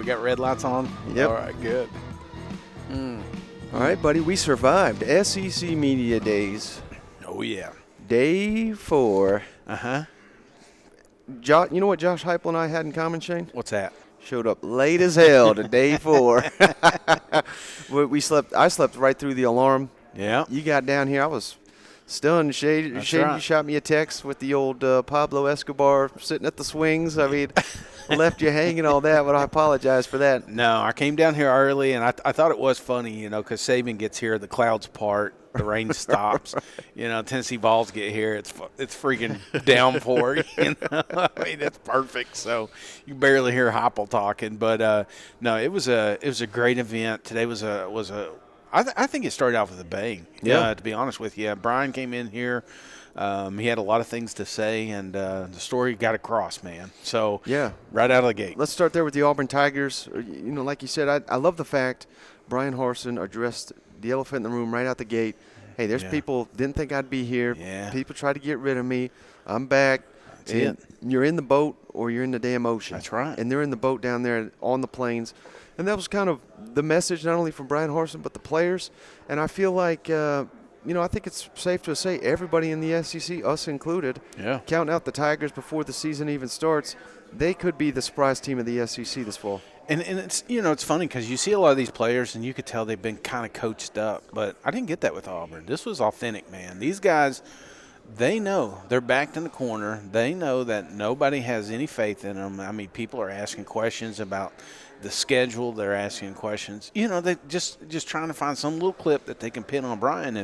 got red lights on? Yep. All right, good. All right, buddy, we survived SEC Media Days. Oh, yeah. Day 4. Uh-huh. You know what Josh Heupel and I had in common, Shane? What's that? Showed up late as hell to day 4. I slept right through the alarm. Yeah. You got down here. I was stunned. Shane, That's right. right. You shot me a text with the old Pablo Escobar sitting at the swings. I mean, left you hanging all that, but I apologize for that. No, I came down here early, and I thought it was funny, because Saban gets here, the clouds part, the rain stops. Tennessee Vols get here, it's freaking downpour. I mean, it's perfect. So you barely hear Heupel talking, but no, it was a great event. Today was I think it started off with a bang. Yeah. To be honest with you, Brian came in here. He had a lot of things to say, and the story got across, man. So, yeah, right out of the gate. Let's start there with the Auburn Tigers. Like you said, I love the fact Brian Harsin addressed the elephant in the room right out the gate. Hey, there's people didn't think I'd be here. Yeah. People tried to get rid of me. I'm back. That's it. You're in the boat or you're in the damn ocean. That's right. And they're in the boat down there on the plains. And that was kind of the message not only from Brian Harsin but the players. And I feel like I think it's safe to say everybody in the SEC, us included, counting out the Tigers before the season even starts, they could be the surprise team of the SEC this fall. And it's it's funny because you see a lot of these players and you could tell they've been kind of coached up, but I didn't get that with Auburn. This was authentic, man. These guys, they know they're backed in the corner. They know that nobody has any faith in them. I mean, people are asking questions about the schedule. They're asking questions. They just trying to find some little clip that they can pin on Brian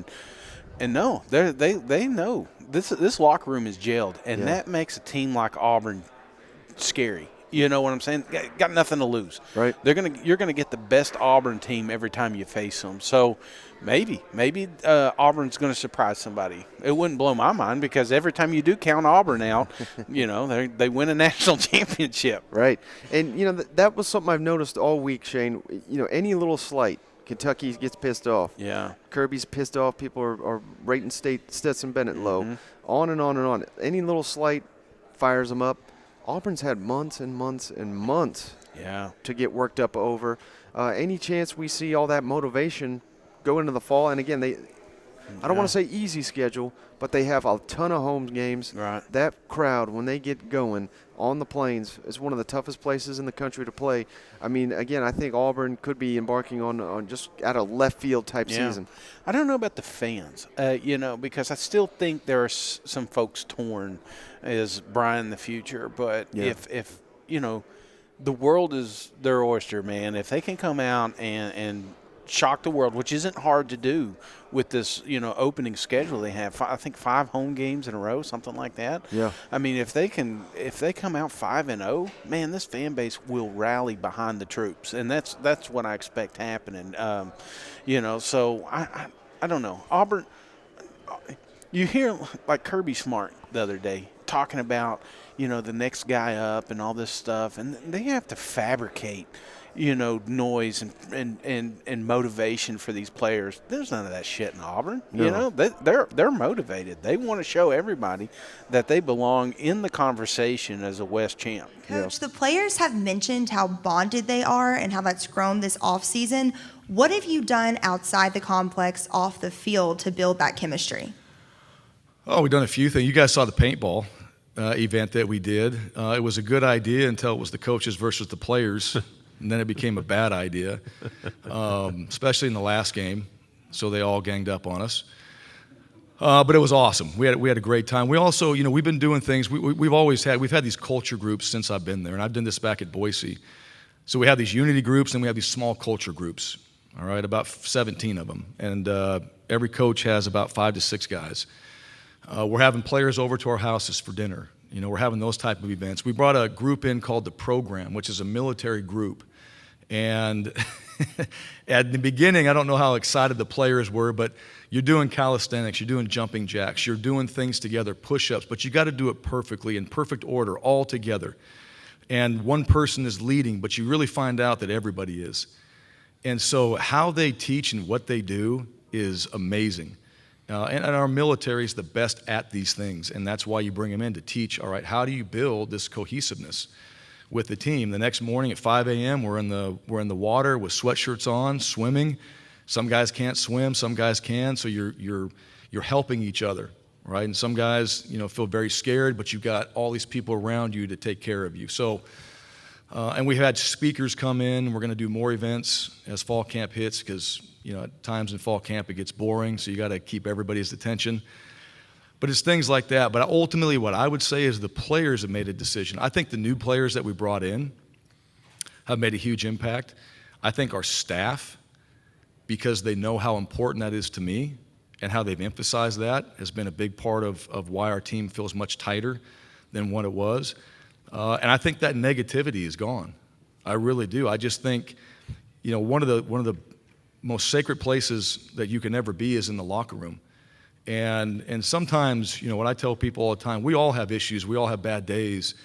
and no, they know this locker room is gelled, and that makes a team like Auburn scary. You know what I'm saying? Got nothing to lose. Right. You're gonna get the best Auburn team every time you face them. So maybe Auburn's gonna surprise somebody. It wouldn't blow my mind because every time you do count Auburn out, they win a national championship. Right. And that was something I've noticed all week, Shane. Any little slight, Kentucky gets pissed off. Yeah. Kirby's pissed off. People are rating Stetson Bennett low. Mm-hmm. On and on and on. Any little slight fires them up. Auburn's had months and months and months to get worked up over. Any chance we see all that motivation go into the fall? And again, I don't want to say easy schedule, but they have a ton of home games. Right. That crowd, when they get going on the plains, is one of the toughest places in the country to play. I mean, again, I think Auburn could be embarking on just at a left field type season. I don't know about the fans, because I still think there are some folks torn. Is Brian the future? But if the world is their oyster, man. If they can come out and shock the world, which isn't hard to do with this, opening schedule they have. I think 5 home games in a row, something like that. Yeah. I mean, if they come out 5-0, man, this fan base will rally behind the troops, and that's what I expect happening. So I don't know. Auburn, you hear like Kirby Smart the other day talking about, the next guy up and all this stuff, and they have to fabricate noise and motivation for these players. There's none of that shit in Auburn. No. They're motivated. They want to show everybody that they belong in the conversation as a West champ. Coach, the players have mentioned how bonded they are and how that's grown this offseason. What have you done outside the complex, off the field, to build that chemistry? Oh, we've done a few things. You guys saw the paintball event that we did. It was a good idea until it was the coaches versus the players. And then it became a bad idea, especially in the last game. So they all ganged up on us. But it was awesome. We had a great time. We also, we've been doing things. We've had these culture groups since I've been there, and I've done this back at Boise. So we have these unity groups, and we have these small culture groups. All right, about 17 of them, and every coach has about 5 to 6 guys. We're having players over to our houses for dinner. We're having those type of events. We brought a group in called the Program, which is a military group. And at the beginning, I don't know how excited the players were, but you're doing calisthenics, you're doing jumping jacks, you're doing things together, push-ups, but you got to do it perfectly, in perfect order, all together. And one person is leading, but you really find out that everybody is. And so how they teach and what they do is amazing. And our military is the best at these things, and that's why you bring them in to teach, all right, how do you build this cohesiveness? with the team. The next morning at 5 a.m., we're in the water with sweatshirts on, swimming. Some guys can't swim, some guys can, so you're helping each other, right? And some guys, feel very scared, but you've got all these people around you to take care of you. So, and we've had speakers come in. We're going to do more events as fall camp hits because, at times in fall camp it gets boring, so you got to keep everybody's attention. But it's things like that. But ultimately what I would say is the players have made a decision. I think the new players that we brought in have made a huge impact. I think our staff, because they know how important that is to me and how they've emphasized that, has been a big part of why our team feels much tighter than what it was. And I think that negativity is gone. I really do. I just think, one of the most sacred places that you can ever be is in the locker room. And sometimes, what I tell people all the time, we all have issues, we all have bad days,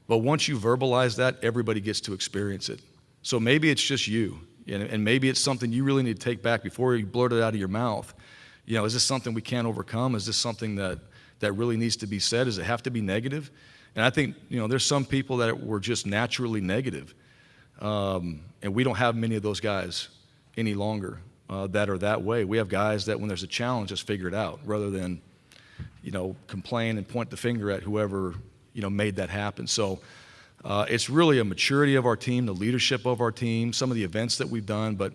but once you verbalize that, everybody gets to experience it. So maybe it's just you, and maybe it's something you really need to take back before you blurt it out of your mouth. Is this something we can't overcome? Is this something that really needs to be said? Does it have to be negative? And I think, there's some people that were just naturally negative, and we don't have many of those guys any longer. That are that way. We have guys that when there's a challenge, just figure it out rather than, complain and point the finger at whoever, made that happen. So it's really a maturity of our team, the leadership of our team, some of the events that we've done, but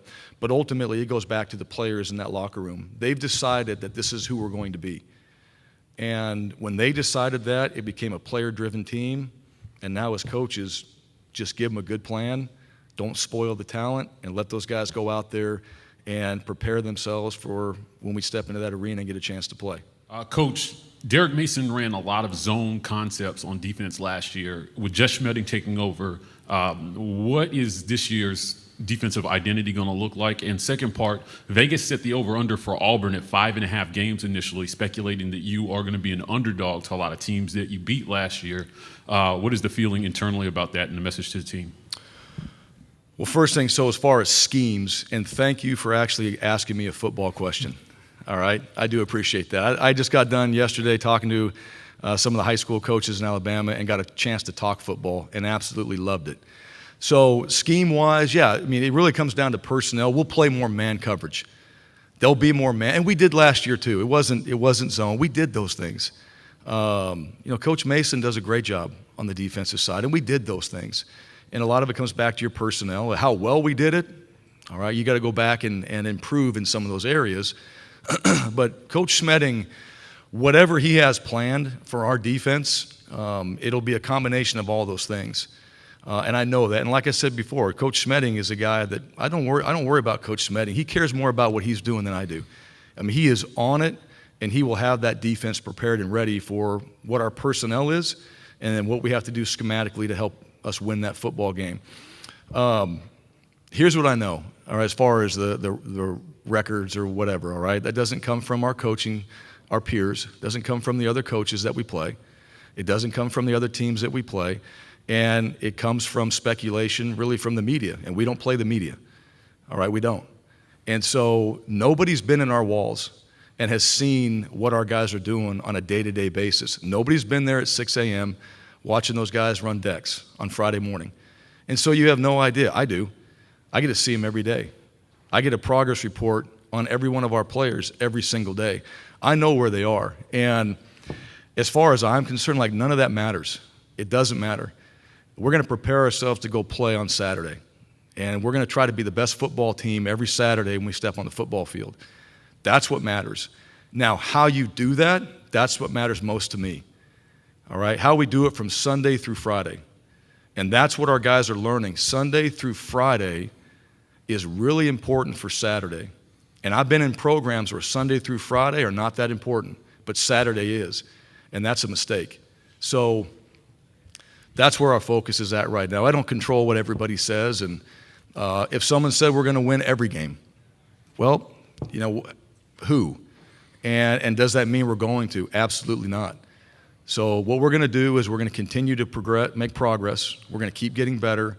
ultimately it goes back to the players in that locker room. They've decided that this is who we're going to be. And when they decided that, it became a player-driven team. And now as coaches, just give them a good plan, don't spoil the talent, and let those guys go out there and prepare themselves for when we step into that arena and get a chance to play. Coach, Derek Mason ran a lot of zone concepts on defense last year. With Jess Schmedding taking over, what is this year's defensive identity going to look like? And second part, Vegas set the over-under for Auburn at 5.5 games initially, speculating that you are going to be an underdog to a lot of teams that you beat last year. What is the feeling internally about that and the message to the team? Well, first thing, so as far as schemes, and thank you for actually asking me a football question, all right? I do appreciate that. I just got done yesterday talking to some of the high school coaches in Alabama and got a chance to talk football and absolutely loved it. So scheme-wise, yeah, it really comes down to personnel. We'll play more man coverage. There'll be more man, and we did last year too. It wasn't zone. We did those things. Coach Mason does a great job on the defensive side, and we did those things. And a lot of it comes back to your personnel, how well we did it. All right, you got to go back and improve in some of those areas. But Coach Schmedding, whatever he has planned for our defense, it'll be a combination of all those things. And I know that. And like I said before, Coach Schmedding is a guy that I don't worry about Coach Schmedding. He cares more about what he's doing than I do. He is on it, and he will have that defense prepared and ready for what our personnel is and then what we have to do schematically to help us win that football game. Here's what I know, all right, as far as the records or whatever, all right? That doesn't come from our coaching, our peers. It doesn't come from the other coaches that we play. It doesn't come from the other teams that we play. And it comes from speculation, really from the media. And we don't play the media, all right? We don't. And so nobody's been in our walls and has seen what our guys are doing on a day-to-day basis. Nobody's been there at 6 a.m. watching those guys run decks on Friday morning. And so you have no idea. I do. I get to see them every day. I get a progress report on every one of our players every single day. I know where they are. And as far as I'm concerned, none of that matters. It doesn't matter. We're going to prepare ourselves to go play on Saturday. And we're going to try to be the best football team every Saturday when we step on the football field. That's what matters. Now, how you do that, that's what matters most to me. All right, how we do it from Sunday through Friday. And that's what our guys are learning. Sunday through Friday is really important for Saturday. And I've been in programs where Sunday through Friday are not that important, but Saturday is. And that's a mistake. So that's where our focus is at right now. I don't control what everybody says. And if someone said we're going to win every game, well, who? And does that mean we're going to? Absolutely not. So what we're going to do is we're going to continue to make progress. We're going to keep getting better.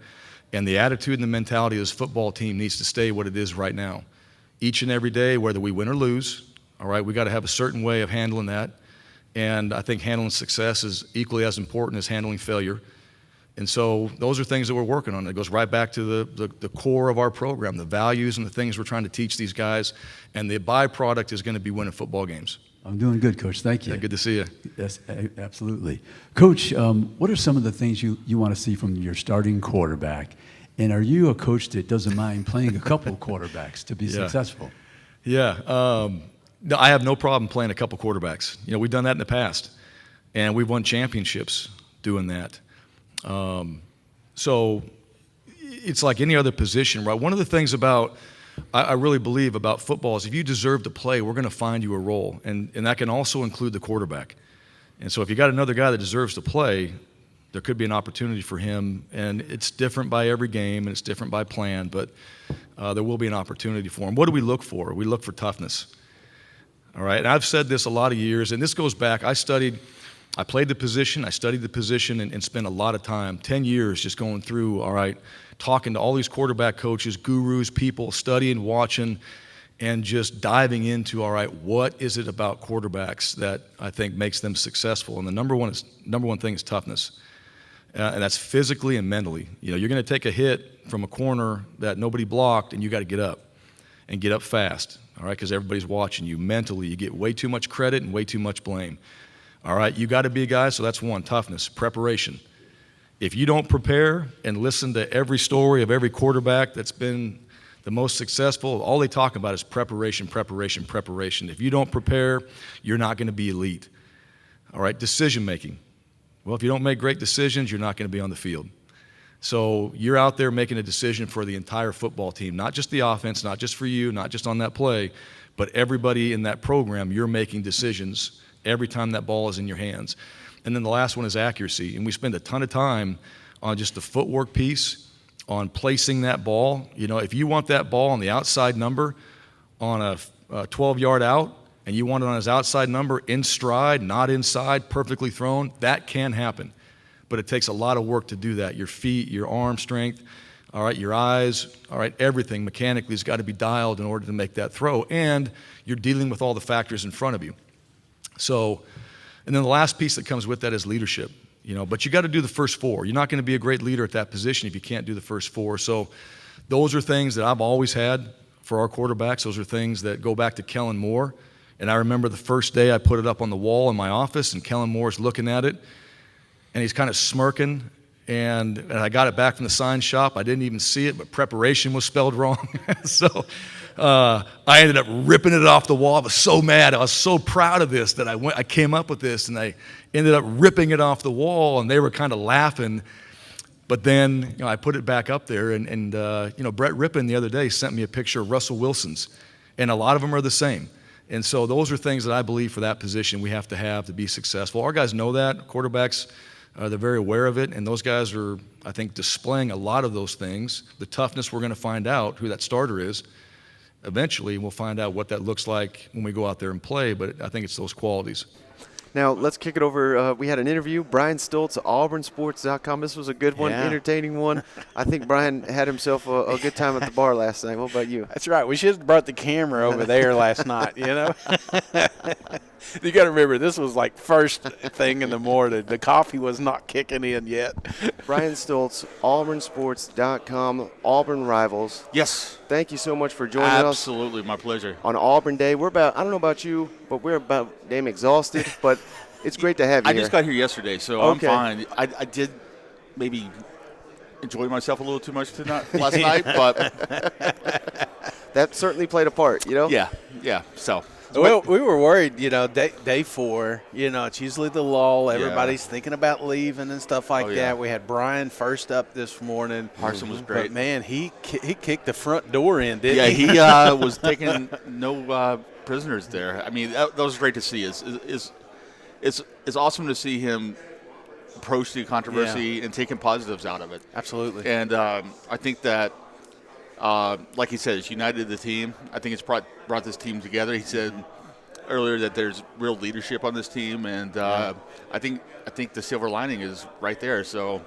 And the attitude and the mentality of this football team needs to stay what it is right now. Each and every day, whether we win or lose, all right, we got to have a certain way of handling that. And I think handling success is equally as important as handling failure. And so those are things that we're working on. It goes right back to the core of our program, the values and the things we're trying to teach these guys. And the byproduct is going to be winning football games. I'm doing good, Coach. Thank you. Yeah, good to see you. Yes, absolutely. Coach, what are some of the things you want to see from your starting quarterback? And are you a coach that doesn't mind playing a couple quarterbacks to be successful? Yeah. No, I have no problem playing a couple quarterbacks. We've done that in the past, and we've won championships doing that. So it's like any other position, right? One of the things I really believe about football is if you deserve to play, we're going to find you a role, and that can also include the quarterback. And so if you got another guy that deserves to play, there could be an opportunity for him, and it's different by every game, and it's different by plan, but there will be an opportunity for him. What do we look for? We look for toughness. All right, and I've said this a lot of years, and this goes back. I played the position, I studied the position, and spent a lot of time, 10 years just going through, all right, talking to all these quarterback coaches, gurus, people, studying, watching, and just diving into, all right, what is it about quarterbacks that I think makes them successful? And the number one thing is toughness, and that's physically and mentally. You're going to take a hit from a corner that nobody blocked, and you got to get up, and get up fast, all right, because everybody's watching you. Mentally, you get way too much credit and way too much blame. All right, you got to be a guy, so that's one, toughness, preparation. If you don't prepare and listen to every story of every quarterback that's been the most successful, all they talk about is preparation, preparation, preparation. If you don't prepare, you're not going to be elite. All right, decision making. Well, if you don't make great decisions, you're not going to be on the field. So you're out there making a decision for the entire football team, not just the offense, not just for you, not just on that play, but everybody in that program, you're making decisions every time that ball is in your hands. And then the last one is accuracy. And we spend a ton of time on just the footwork piece, on placing that ball. If you want that ball on the outside number on a 12-yard out, and you want it on his outside number in stride, not inside, perfectly thrown, that can happen. But it takes a lot of work to do that. Your feet, your arm strength, all right, your eyes, all right, everything mechanically has got to be dialed in order to make that throw. And you're dealing with all the factors in front of you. So, and then the last piece that comes with that is leadership. But you got to do the first four. You're not going to be a great leader at that position if you can't do the first four. So those are things that I've always had for our quarterbacks. Those are things that go back to Kellen Moore. And I remember the first day I put it up on the wall in my office, and Kellen Moore's looking at it, and he's kind of smirking. And I got it back from the sign shop. I didn't even see it, but preparation was spelled wrong. So I ended up ripping it off the wall. I was so mad. I was so proud of this that I came up with this, and I ended up ripping it off the wall, and they were kind of laughing. But then I put it back up there, and Brett Rippon the other day sent me a picture of Russell Wilson's, and a lot of them are the same. And so those are things that I believe for that position we have to be successful. Our guys know that. Quarterbacks, they're very aware of it, and those guys are, I think, displaying a lot of those things. The toughness, we're going to find out who that starter is. Eventually, we'll find out what that looks like when we go out there and play, but I think it's those qualities. Now, let's kick it over. We had an interview. Brian Stultz, auburnsports.com. This was a good one, entertaining one. I think Brian had himself a good time at the bar last night. What about you? That's right. We should have brought the camera over there last night, You got to remember, this was like first thing in the morning. The coffee was not kicking in yet. Brian Stultz, auburnsports.com, Auburn Rivals. Yes. Thank you so much for joining us. Absolutely, my pleasure. On Auburn Day. I don't know about you, but we're about damn exhausted, but it's great to have you I here. just got here yesterday, so Okay. I'm fine. I did maybe enjoy myself a little too much last night, but that certainly played a part, Yeah, so. Well, we were worried, day four, it's usually the lull. Everybody's thinking about leaving and stuff like that. We had Brian first up this morning. Parson was great. But, man, he kicked the front door in, didn't he? Yeah, he was taking no prisoners there. I mean, that was great to see. It's awesome to see him approach the controversy and taking positives out of it. Absolutely. And I think that, like he said, it's united the team. I think it's brought this team together. He said earlier that there's real leadership on this team, and I think the silver lining is right there. So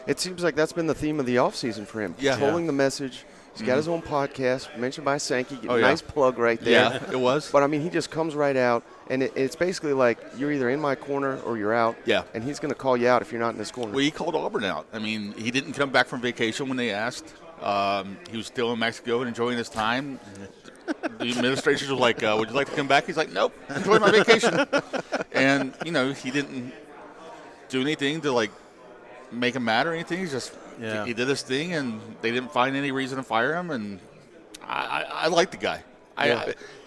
it seems like that's been the theme of the offseason for him, Yeah. controlling the message, He's got his own podcast, mentioned by Sankey. Oh, yeah. Nice plug right there. Yeah, it was. But, I mean, he just comes right out, and it's basically like you're either in my corner or you're out. Yeah. And he's going to call you out if you're not in his corner. Well, he called Auburn out. I mean, he didn't come back from vacation when they asked. He was still in Mexico and enjoying his time. The administrators were like, would you like to come back? He's like, nope, enjoy my vacation. And, you know, he didn't do anything to, like, make him mad or anything. He just he did his thing, and they didn't find any reason to fire him. And I like the guy.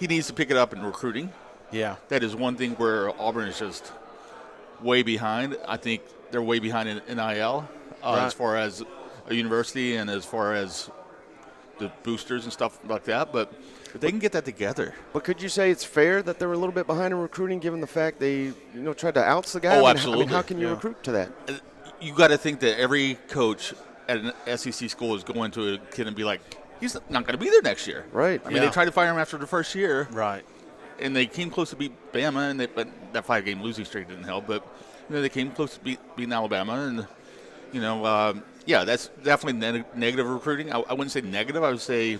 He needs to pick it up in recruiting. Yeah. That is one thing where Auburn is just way behind. I think they're way behind in NIL as far as a university and as far as the boosters and stuff like that. But if they can get that together. But could you say it's fair that they're a little bit behind in recruiting, given the fact they tried to ounce the guy? Oh, I absolutely. mean, how can you recruit to that? You got to think that every coach at an SEC school is going to a kid and be like, he's not going to be there next year. Right. I mean, they tried to fire him after the first year. Right. And they came close to beat Bama, but that 5-game losing streak didn't help. But they came close to beating Alabama, and that's definitely negative recruiting. I wouldn't say negative. I would say,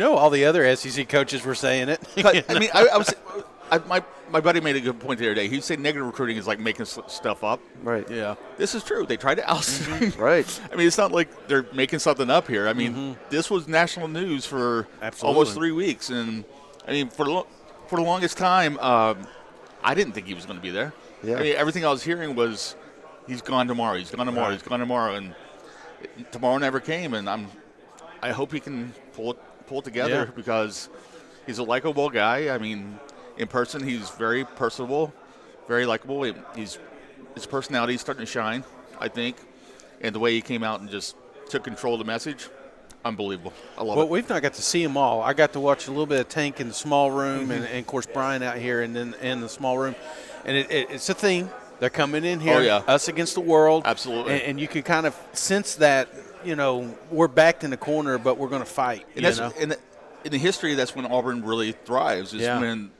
all the other SEC coaches were saying it. I mean, I was. My buddy made a good point the other day. He said negative recruiting is like making stuff up. Right. Yeah. This is true. They tried to oust him. Right. I mean, it's not like they're making something up here. I mean, this was national news for almost 3 weeks. And, I mean, for the longest time, I didn't think he was going to be there. Yeah. I mean, everything I was hearing was he's gone tomorrow, he's gone tomorrow, he's gone tomorrow. And tomorrow never came. And I hope he can pull it together because he's a likable guy. I mean, in person, he's very personable, very likable. His personality is starting to shine, I think. And the way he came out and just took control of the message, unbelievable. I love it. Well, we've not got to see them all. I got to watch a little bit of Tank in the small room and of course, Brian out here and then in the small room. And it's a theme. They're coming in here, us against the world. Absolutely. And you can kind of sense that, we're backed in the corner, but we're going to fight. In the history, that's when Auburn really thrives, is when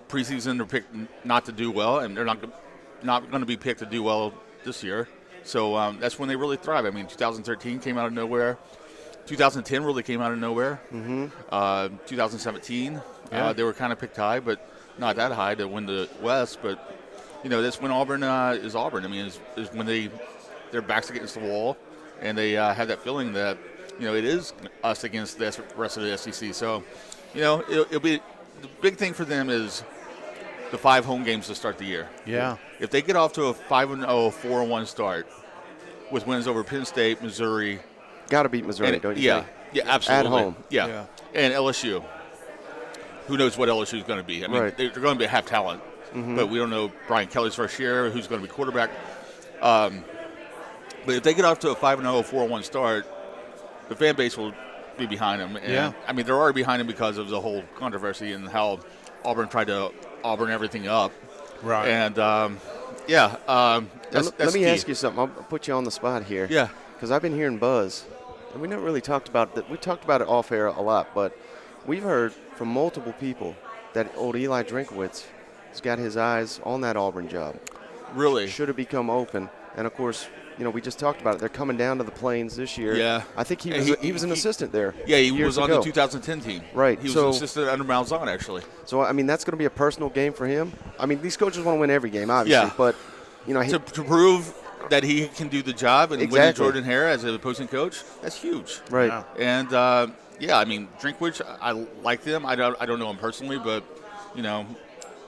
preseason they're picked not to do well, and they're not going to be picked to do well this year. So that's when they really thrive. I mean, 2013 came out of nowhere. 2010 really came out of nowhere. 2017, they were kind of picked high, but not that high to win the West. But, that's when Auburn is Auburn. I mean, is when their backs against the wall, and they have that feeling that, it is us against the rest of the SEC. So, it'll be the big thing for them is the 5 home games to start the year. Yeah. If they get off to a 5-0, 4-1 start with wins over Penn State, Missouri. Got to beat Missouri, don't you think? Yeah, absolutely. At home. Yeah. And LSU. Who knows what LSU is going to be? I mean, they're going to have talent, but we don't know Brian Kelly's first year, who's going to be quarterback. But if they get off to a 5-0, 4-1 start, the fan base will be behind them. And, I mean, they're already behind them because of the whole controversy and how Auburn tried to Auburn everything up. Right. And, that's let me key. ask you something. I'll put you on the spot here. Yeah. Because I've been hearing buzz, and we never really talked about that. We talked about it off air a lot, but we've heard from multiple people that old Eli Drinkowitz has got his eyes on that Auburn job. Really? Should have become open. And, of course, we just talked about it. They're coming down to the Plains this year. Yeah. I think he was an assistant there. Yeah, he years was on ago. the 2010 team. Right. He was an assistant under Malzahn, actually. So, I mean, that's going to be a personal game for him. I mean, these coaches want to win every game, obviously. Yeah. But, to prove that he can do the job and win Jordan Hare as an opposing coach, that's huge. Right. Yeah. And, I mean, Drinkwitz, I like them. I don't know him personally, but,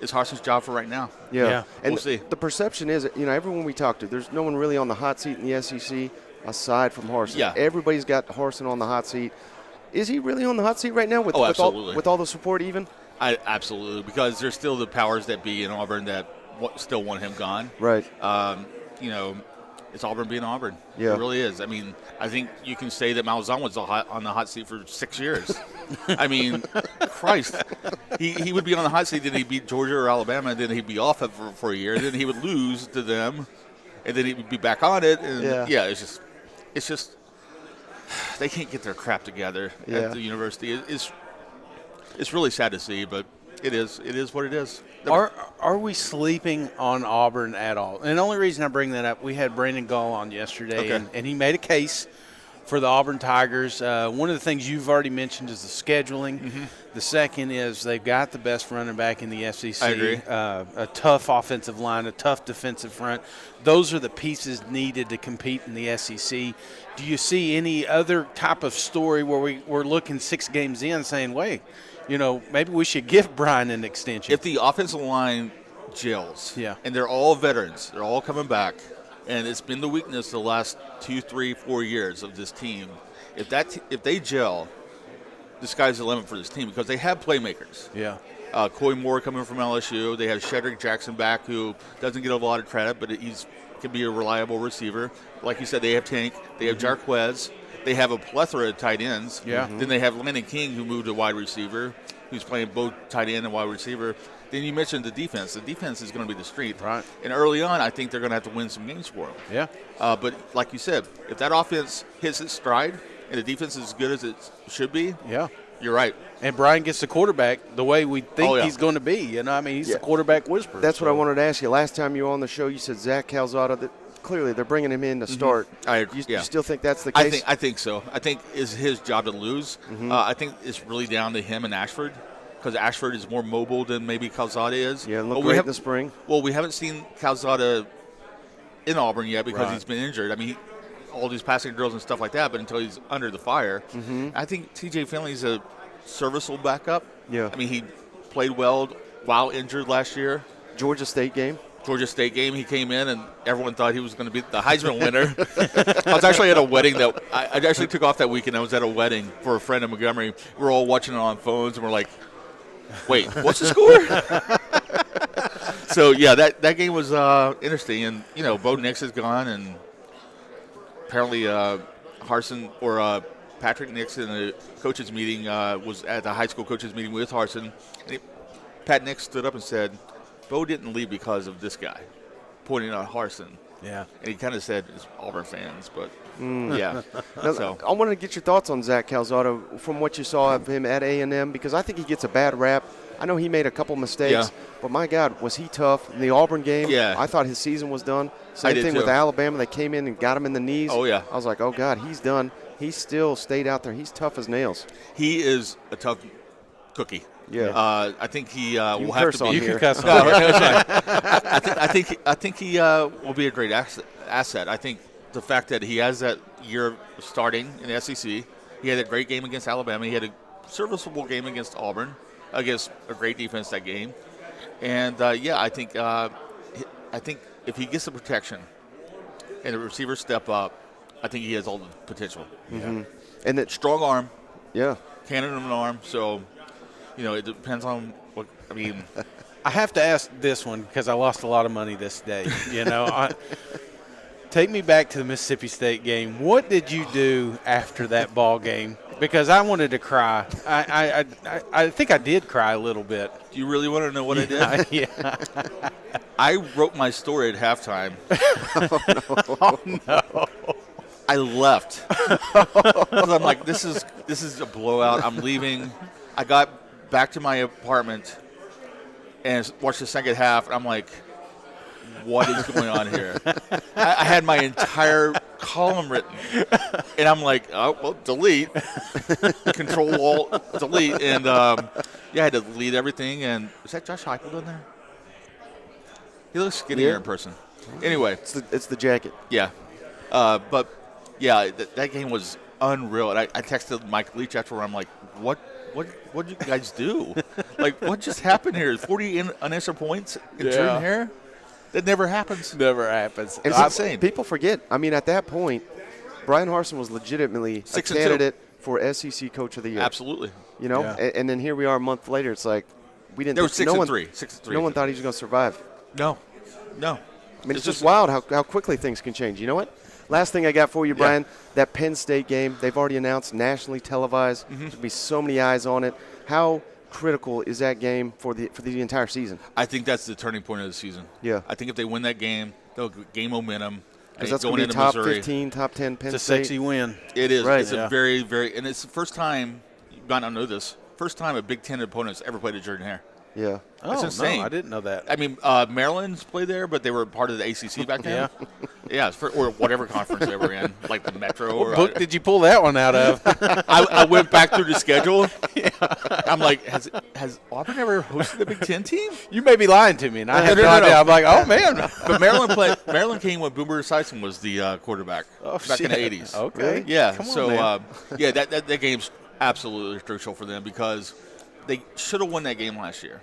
it's Harson's job for right now. Yeah. And we'll see. The perception is, everyone we talk to, there's no one really on the hot seat in the SEC aside from Harsin. Yeah. Everybody's got Harsin on the hot seat. Is he really on the hot seat right now with all the support even? Absolutely, because there's still the powers that be in Auburn that still want him gone. Right. It's Auburn being Auburn. Yeah. It really is. I mean, I think you can say that Malzahn was on the hot seat for 6 years. I mean, Christ. He would be on the hot seat, then he'd beat Georgia or Alabama, and then he'd be off it for a year, then he would lose to them, and then he would be back on it. And it's just they can't get their crap together at the university. It's really sad to see, but it is what it is. Are we sleeping on Auburn at all? And the only reason I bring that up, we had Brandon Gall on yesterday, and he made a case for the Auburn Tigers. One of the things you've already mentioned is the scheduling. Mm-hmm. The second is they've got the best running back in the SEC. I agree. A tough offensive line, a tough defensive front. Those are the pieces needed to compete in the SEC. Do you see any other type of story where we're looking 6 games in saying, wait, maybe we should give Brian an extension? If the offensive line gels, Yeah. and they're all veterans, they're all coming back, and it's been the weakness the last 2, 3, 4 years of this team. If they gel, the sky's the limit for this team because they have playmakers. Yeah. Coy Moore coming from LSU. They have Shedrick Jackson back, who doesn't get a lot of credit, but can be a reliable receiver. Like you said, they have Tank. They have Jarquez. They have a plethora of tight ends. Yeah. Then they have Landon King, who moved to wide receiver, who's playing both tight end and wide receiver. Then you mentioned the defense. The defense is going to be the strength. Right. And early on, I think they're going to have to win some games for them. Yeah. But like you said, if that offense hits its stride and the defense is as good as it should be, Yeah. you're right. And Brian gets the quarterback the way we think he's going to be. He's the quarterback whisperer. That's what I wanted to ask you. Last time you were on the show, you said Zach Calzada. That clearly they're bringing him in to start. I agree. You still think that's the case? I think so. I think it's his job to lose. I think it's really down to him and Ashford because Ashford is more mobile than maybe Calzada is. Yeah, look great in the spring. Well, we haven't seen Calzada in Auburn yet because he's been injured. All these passing drills and stuff like that, but until he's under the fire. I think TJ Finley's a serviceable backup. Yeah. He played well while injured last year. Georgia State game, he came in and everyone thought he was going to be the Heisman winner. I was actually at a wedding that I actually took off that weekend. I was at a wedding for a friend in Montgomery. We were all watching it on phones and we're like, wait, what's the score? So, yeah, that game was interesting. And, Bo Nix is gone and apparently Patrick Nix in the coaches meeting was at the high school coaches meeting with Harsin. And Pat Nix stood up and said, Bo didn't leave because of this guy, pointing out Harsin. Yeah. And he kind of said it's Auburn fans, but yeah. So I wanted to get your thoughts on Zach Calzada from what you saw of him at A&M because I think he gets a bad rap. I know he made a couple mistakes, but my God, was he tough in the Auburn game? Yeah. I thought his season was done. Same thing with Alabama. They came in and got him in the knees. Oh, yeah. I was like, oh, God, he's done. He still stayed out there. He's tough as nails. He is a tough cookie. Yeah. I think he will have curse to be. on You here. can cuss on here. I think he will be a great asset. I think the fact that he has that year starting in the SEC, he had a great game against Alabama. He had a serviceable game against Auburn, against a great defense that game. And I think if he gets the protection and the receivers step up, I think he has all the potential. And that Strong arm, yeah. cannon of an arm. So, it depends on what. I have to ask this one because I lost a lot of money this day. Take me back to the Mississippi State game. What did you do after that ball game? Because I wanted to cry. I think I did cry a little bit. Do you really want to know what I did? Yeah. I wrote my story at halftime. Oh, no. I left. I'm like, this is a blowout. I'm leaving. I got back to my apartment and watched the second half. And I'm like, what is going on here? I had my entire column written, and I'm like, oh well, delete, Control Alt, delete, and I had to delete everything. And is that Josh Heupel in there? He looks skinnier in person. Anyway, It's the jacket. yeah, but yeah, that game was unreal. And I texted Mike Leach afterward. I'm like, what did you guys do? Like, what just happened here? 40 unanswered points in Jordan Hare? That never happens. Never happens. It's insane. People forget. At that point, Brian Harsin was legitimately a candidate for SEC Coach of the Year. Absolutely. And then here we are a month later. It's like we didn't. They were 6-3. No one thought he was going to survive. No. It's just wild how quickly things can change. You know what? Last thing I got for you, Brian, that Penn State game, they've already announced nationally televised. There'll be so many eyes on it. How critical is that game for the entire season? I think that's the turning point of the season. Yeah. I think if they win that game, they'll gain momentum. Because that's going going to be into top Missouri. 15, top 10 Penn It's a State. sexy win. It is. Right. It's a very, very – and it's the first time – you might not know this – first time a Big Ten opponent's ever played at Jordan Hare. Yeah. Oh, It's insane. no, I didn't know that. I mean, Maryland's played there, but they were part of the ACC back then. Yeah, or whatever conference they were in, like the Metro. What book did you pull that one out of? I went back through the schedule. I'm like, has Auburn ever hosted a Big Ten team? You may be lying to me, and I had no idea. I'm like, oh, man. But Maryland came when Boomer Esiason was the quarterback back in the 80s. Okay. Really? Yeah. Come on, so, man. that game's absolutely crucial for them because they should have won that game last year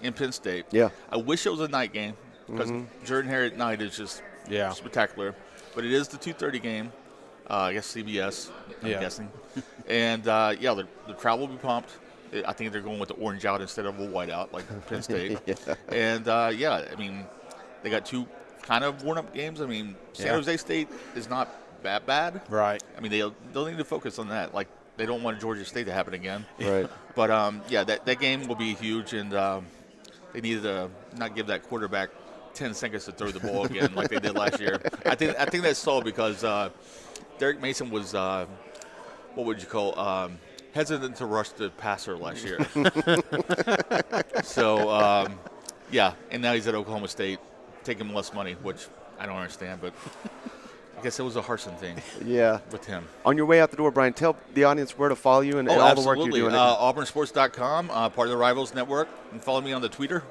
in Penn State. Yeah. I wish it was a night game because Jordan-Hare at night is just spectacular. But it is the 2:30 game. I guess CBS, I'm guessing. And, the crowd will be pumped. I think they're going with the orange out instead of a white out like Penn State. And, I mean, they got two kind of worn-up games. I mean, San Jose State is not that bad. Right. I mean, they'll need to focus on that. Like, they don't want Georgia State to happen again. Right. But, that game will be huge, and they need to not give that quarterback 10 seconds to throw the ball again like they did last year. I think that's so because Derek Mason was, what would you call, hesitant to rush the passer last year. So, and now he's at Oklahoma State, taking less money, which I don't understand, but I guess it was a Harsin thing with him. On your way out the door, Brian, tell the audience where to follow you and all the work you're doing. AuburnSports.com, part of the Rivals Network. And follow me on the Twitter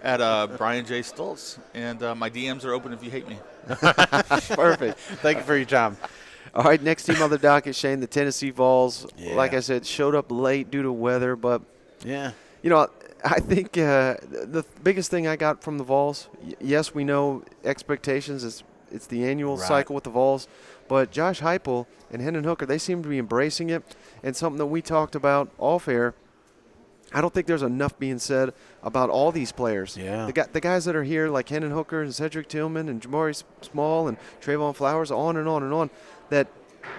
at Brian J. Stultz. And my DMs are open if you hate me. Perfect. Thank you for your time. All right, next team on the docket, Shane, the Tennessee Vols. Yeah. Like I said, showed up late due to weather, but I think the biggest thing I got from the Vols, yes, we know expectations is it's the annual cycle with the Vols, but Josh Heupel and Hendon Hooker, they seem to be embracing it, and something that we talked about off air. I don't think there's enough being said about all these players. Yeah. The guys that are here, like Hendon Hooker and Cedric Tillman and Jamari Small and Trayvon Flowers, on and on and on, that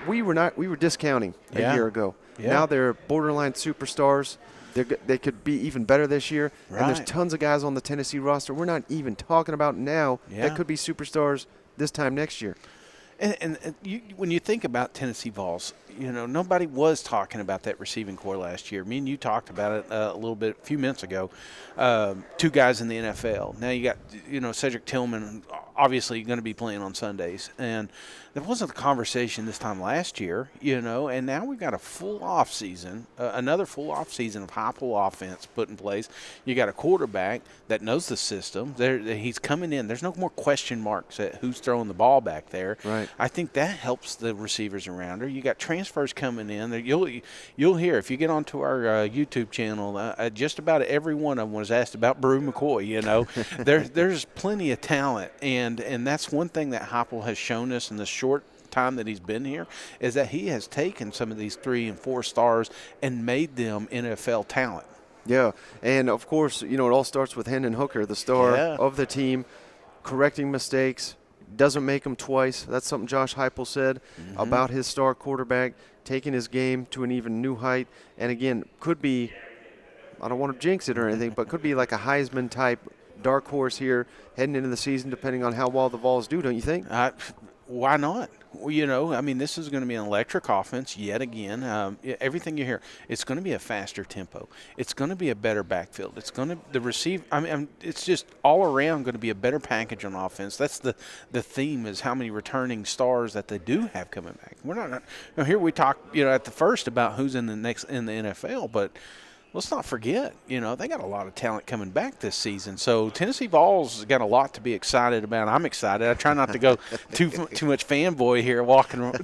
we were discounting a year ago. Yeah. Now they're borderline superstars. They could be even better this year. Right. And there's tons of guys on the Tennessee roster we're not even talking about now that could be superstars this time next year. And when you think about Tennessee Vols, nobody was talking about that receiving core last year. Me and you talked about it a little bit a few minutes ago. Two guys in the NFL. Now you got, Cedric Tillman, obviously going to be playing on Sundays. And there wasn't a conversation this time last year, and now we've got a full off season, another full off season of Heupel offense put in place. You got a quarterback that knows the system. He's coming in. There's no more question marks at who's throwing the ball back there. Right. I think that helps the receivers around her. You got transfers coming in. You'll hear if you get onto our YouTube channel, just about every one of them was asked about Brew McCoy. There's plenty of talent, and that's one thing that Heupel has shown us in the short time that he's been here is that he has taken some of these 3 and 4 stars and made them NFL talent. Yeah, and of course, it all starts with Hendon Hooker, the star of the team, correcting mistakes. Doesn't make them twice. That's something Josh Heupel said about his star quarterback, taking his game to an even new height. And again, could be, I don't want to jinx it or anything, but could be like a Heisman-type dark horse here heading into the season, depending on how well the Vols do, don't you think? Why not? Well, this is going to be an electric offense yet again. Everything you hear, it's going to be a faster tempo. It's going to be a better backfield. It's going to it's just all around going to be a better package on offense. That's the theme is how many returning stars that they do have coming back. We're not here we talk at the first about who's in the NFL, but let's not forget, they got a lot of talent coming back this season. So Tennessee Vols got a lot to be excited about. I'm excited. I try not to go too much fanboy here,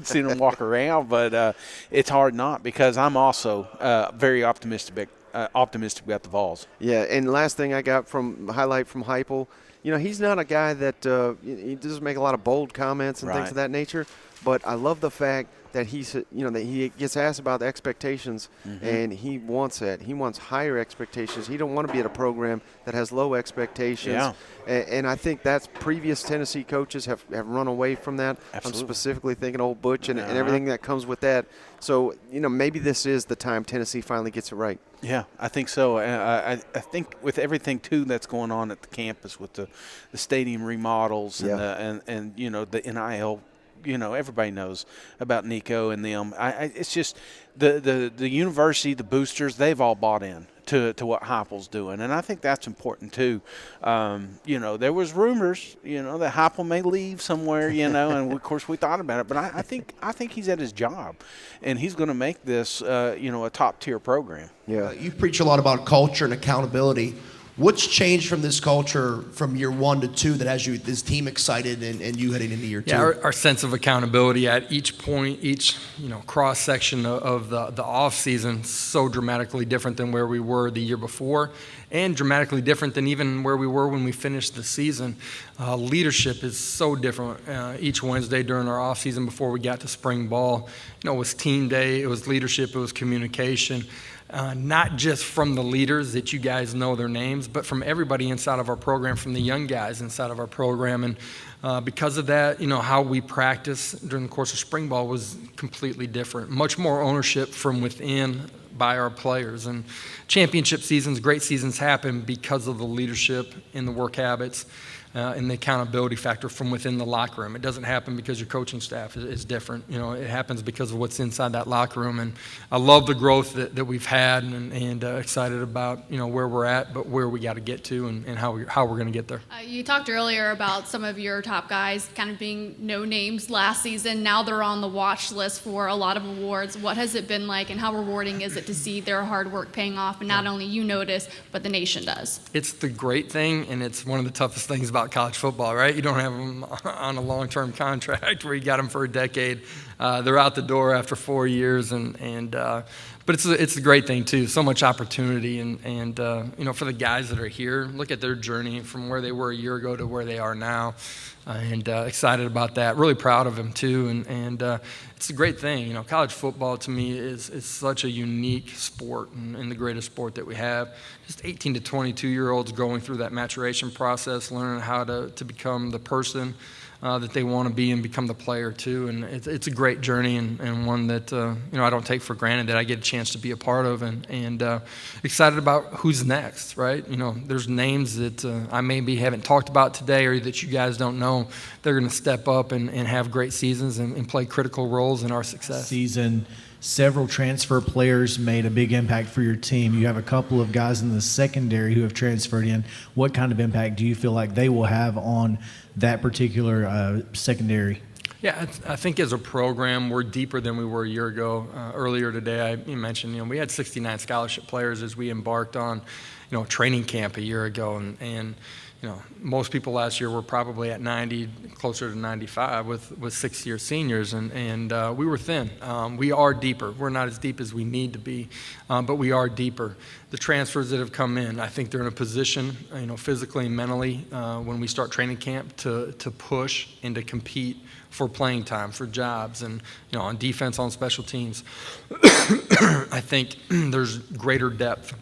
seeing them walk around, but it's hard not because I'm also very optimistic about the Vols. Yeah, and last thing I got from highlight from Heupel, he's not a guy that he doesn't make a lot of bold comments and things of that nature, but I love the fact that that he gets asked about the expectations, and he wants that. He wants higher expectations. He don't want to be at a program that has low expectations. Yeah. And I think that's previous Tennessee coaches have run away from that. Absolutely. I'm specifically thinking old Butch and everything that comes with that. So, maybe this is the time Tennessee finally gets it right. Yeah, I think so. I think with everything, too, that's going on at the campus with the stadium remodels and the NIL, everybody knows about Nico and them. It's just the university, the boosters, they've all bought in to what Heupel's doing, and I think that's important too. There was rumors, that Heupel may leave somewhere, and of course we thought about it, but I think he's at his job, and he's going to make this, a top tier program. Yeah, you preach a lot about culture and accountability. What's changed from this culture from year 1 to 2 that has this team excited and you heading into year 2? Yeah, our sense of accountability at each point, each cross section of the off season, so dramatically different than where we were the year before, and dramatically different than even where we were when we finished the season. Leadership is so different each Wednesday during our off season before we got to spring ball. It was team day, it was leadership, it was communication. Not just from the leaders that you guys know their names, but from everybody inside of our program, from the young guys inside of our program. And because of that, how we practice during the course of spring ball was completely different. Much more ownership from within by our players. And championship seasons, great seasons happen because of the leadership and the work habits and the accountability factor from within the locker room. It doesn't happen because your coaching staff is different. It happens because of what's inside that locker room. And I love the growth that we've had and excited about, where we're at, but where we got to get to and how we're going to get there. You talked earlier about some of your top guys kind of being no names last season. Now they're on the watch list for a lot of awards. What has it been like, and how rewarding is it to see their hard work paying off, and not only you notice, but the nation does? It's the great thing, and it's one of the toughest things about college football, right? You don't have them on a long-term contract where you got them for a decade. They're out the door after 4 years, but it's a great thing too. So much opportunity, and for the guys that are here, look at their journey from where they were a year ago to where they are now, and excited about that. Really proud of them too, and it's a great thing. College football to me is such a unique sport and the greatest sport that we have. Just 18 to 22-year-olds going through that maturation process, learning how to become the person that they want to be and become the player too. And it's a great journey and one that I don't take for granted that I get a chance to be a part of, and excited about who's next, right? There's names that I maybe haven't talked about today or that you guys don't know. They're going to step up and have great seasons and play critical roles in our success. Several transfer players made a big impact for your team. You have a couple of guys in the secondary who have transferred in. What kind of impact do you feel like they will have on that particular secondary? Yeah, I think as a program, we're deeper than we were a year ago. Earlier today, you mentioned, we had 69 scholarship players as we embarked on, training camp a year ago, and most people last year were probably at 90, closer to 95 with sixth-year seniors, and we were thin. We are deeper. We're not as deep as we need to be, but we are deeper. The transfers that have come in, I think they're in a position, physically and mentally, when we start training camp to push and to compete for playing time, for jobs, and on defense, on special teams. I think there's greater depth,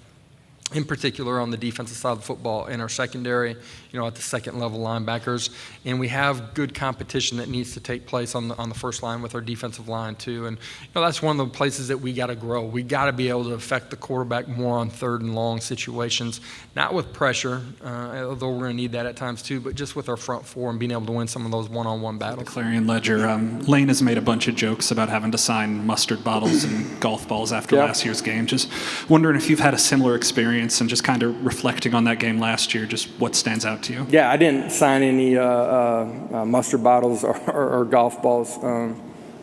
in particular on the defensive side of the football in our secondary, at the second level linebackers. And we have good competition that needs to take place on the first line with our defensive line too. And that's one of the places that we got to grow. We got to be able to affect the quarterback more on third and long situations, not with pressure, although we're going to need that at times too, but just with our front four and being able to win some of those one-on-one battles. The Clarion Ledger, Lane has made a bunch of jokes about having to sign mustard bottles and golf balls after last year's game. Just wondering if you've had a similar experience and just kind of reflecting on that game last year, just what stands out to you? Yeah, I didn't sign any mustard bottles or golf balls.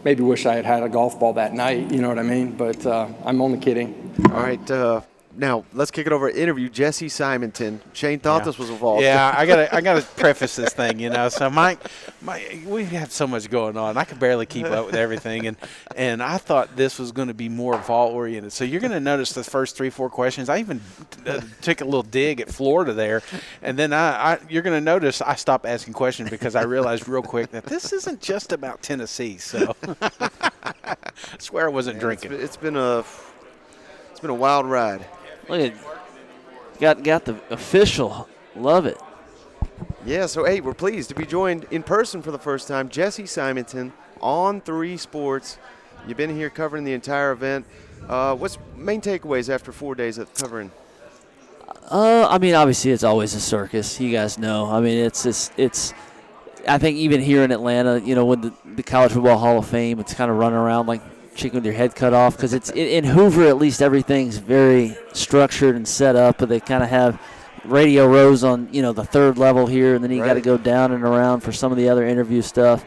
Maybe wish I had a golf ball that night, you know what I mean? But I'm only kidding. All right, now let's kick it over to interview Jesse Simonton. Shane thought this was involved. Yeah, I gotta preface this thing, So Mike, we have so much going on. I could barely keep up with everything, and I thought this was going to be more vault oriented. So you're going to notice the first 3-4 questions. I even took a little dig at Florida there, and then you're going to notice I stopped asking questions because I realized real quick that this isn't just about Tennessee. So I swear I wasn't drinking. It's been a wild ride. Look at got the official. Love it. Yeah, so hey, we're pleased to be joined in person for the first time. Jesse Simonton on 3 Sports. You've been here covering the entire event. What's main takeaways after 4 days of covering? Obviously it's always a circus. You guys know. It's. I think even here in Atlanta, when the College Football Hall of Fame, it's kind of running around like chicken with your head cut off, because in Hoover at least everything's very structured and set up, but they kind of have radio rows on the third level here, and then you got to go down and around for some of the other interview stuff.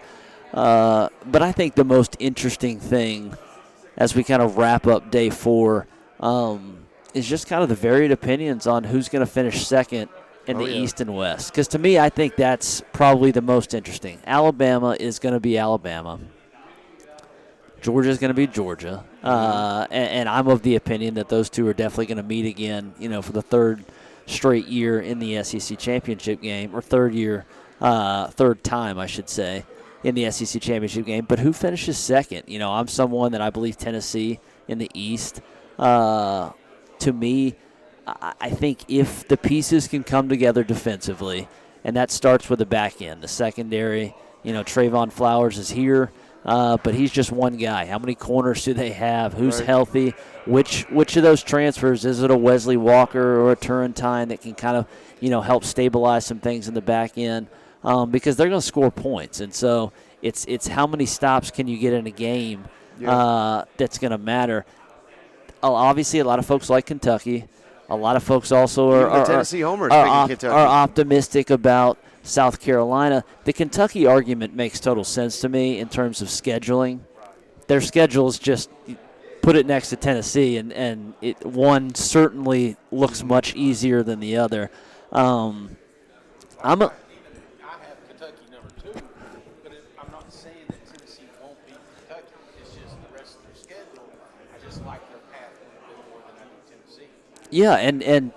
But I think the most interesting thing as we kind of wrap up day 4 is just kind of the varied opinions on who's going to finish second in the East and West. Because to me, I think that's probably the most interesting. Alabama is going to be Alabama. Georgia is going to be Georgia. And I'm of the opinion that those two are definitely going to meet again, for the third straight year in the SEC championship game, or third time, I should say, in the SEC championship game. But who finishes second? I'm someone that I believe Tennessee in the East. To me, I think if the pieces can come together defensively, and that starts with the back end, the secondary, Trayvon Flowers is here, but he's just one guy. How many corners do they have? Who's healthy? Which of those transfers, is it a Wesley Walker or a Turrentine that can kind of, help stabilize some things in the back end? Because they're going to score points. And so it's how many stops can you get in a game that's going to matter. Obviously, a lot of folks like Kentucky. A lot of folks also are optimistic about South Carolina. The Kentucky argument makes total sense to me in terms of scheduling. Their schedule is just put it next to Tennessee, and one certainly looks much easier than the other. I have Kentucky number 2, but I'm not saying that Tennessee won't beat Kentucky. It's just the rest of their schedule. I just like their path a little bit more than I do Tennessee. Yeah, and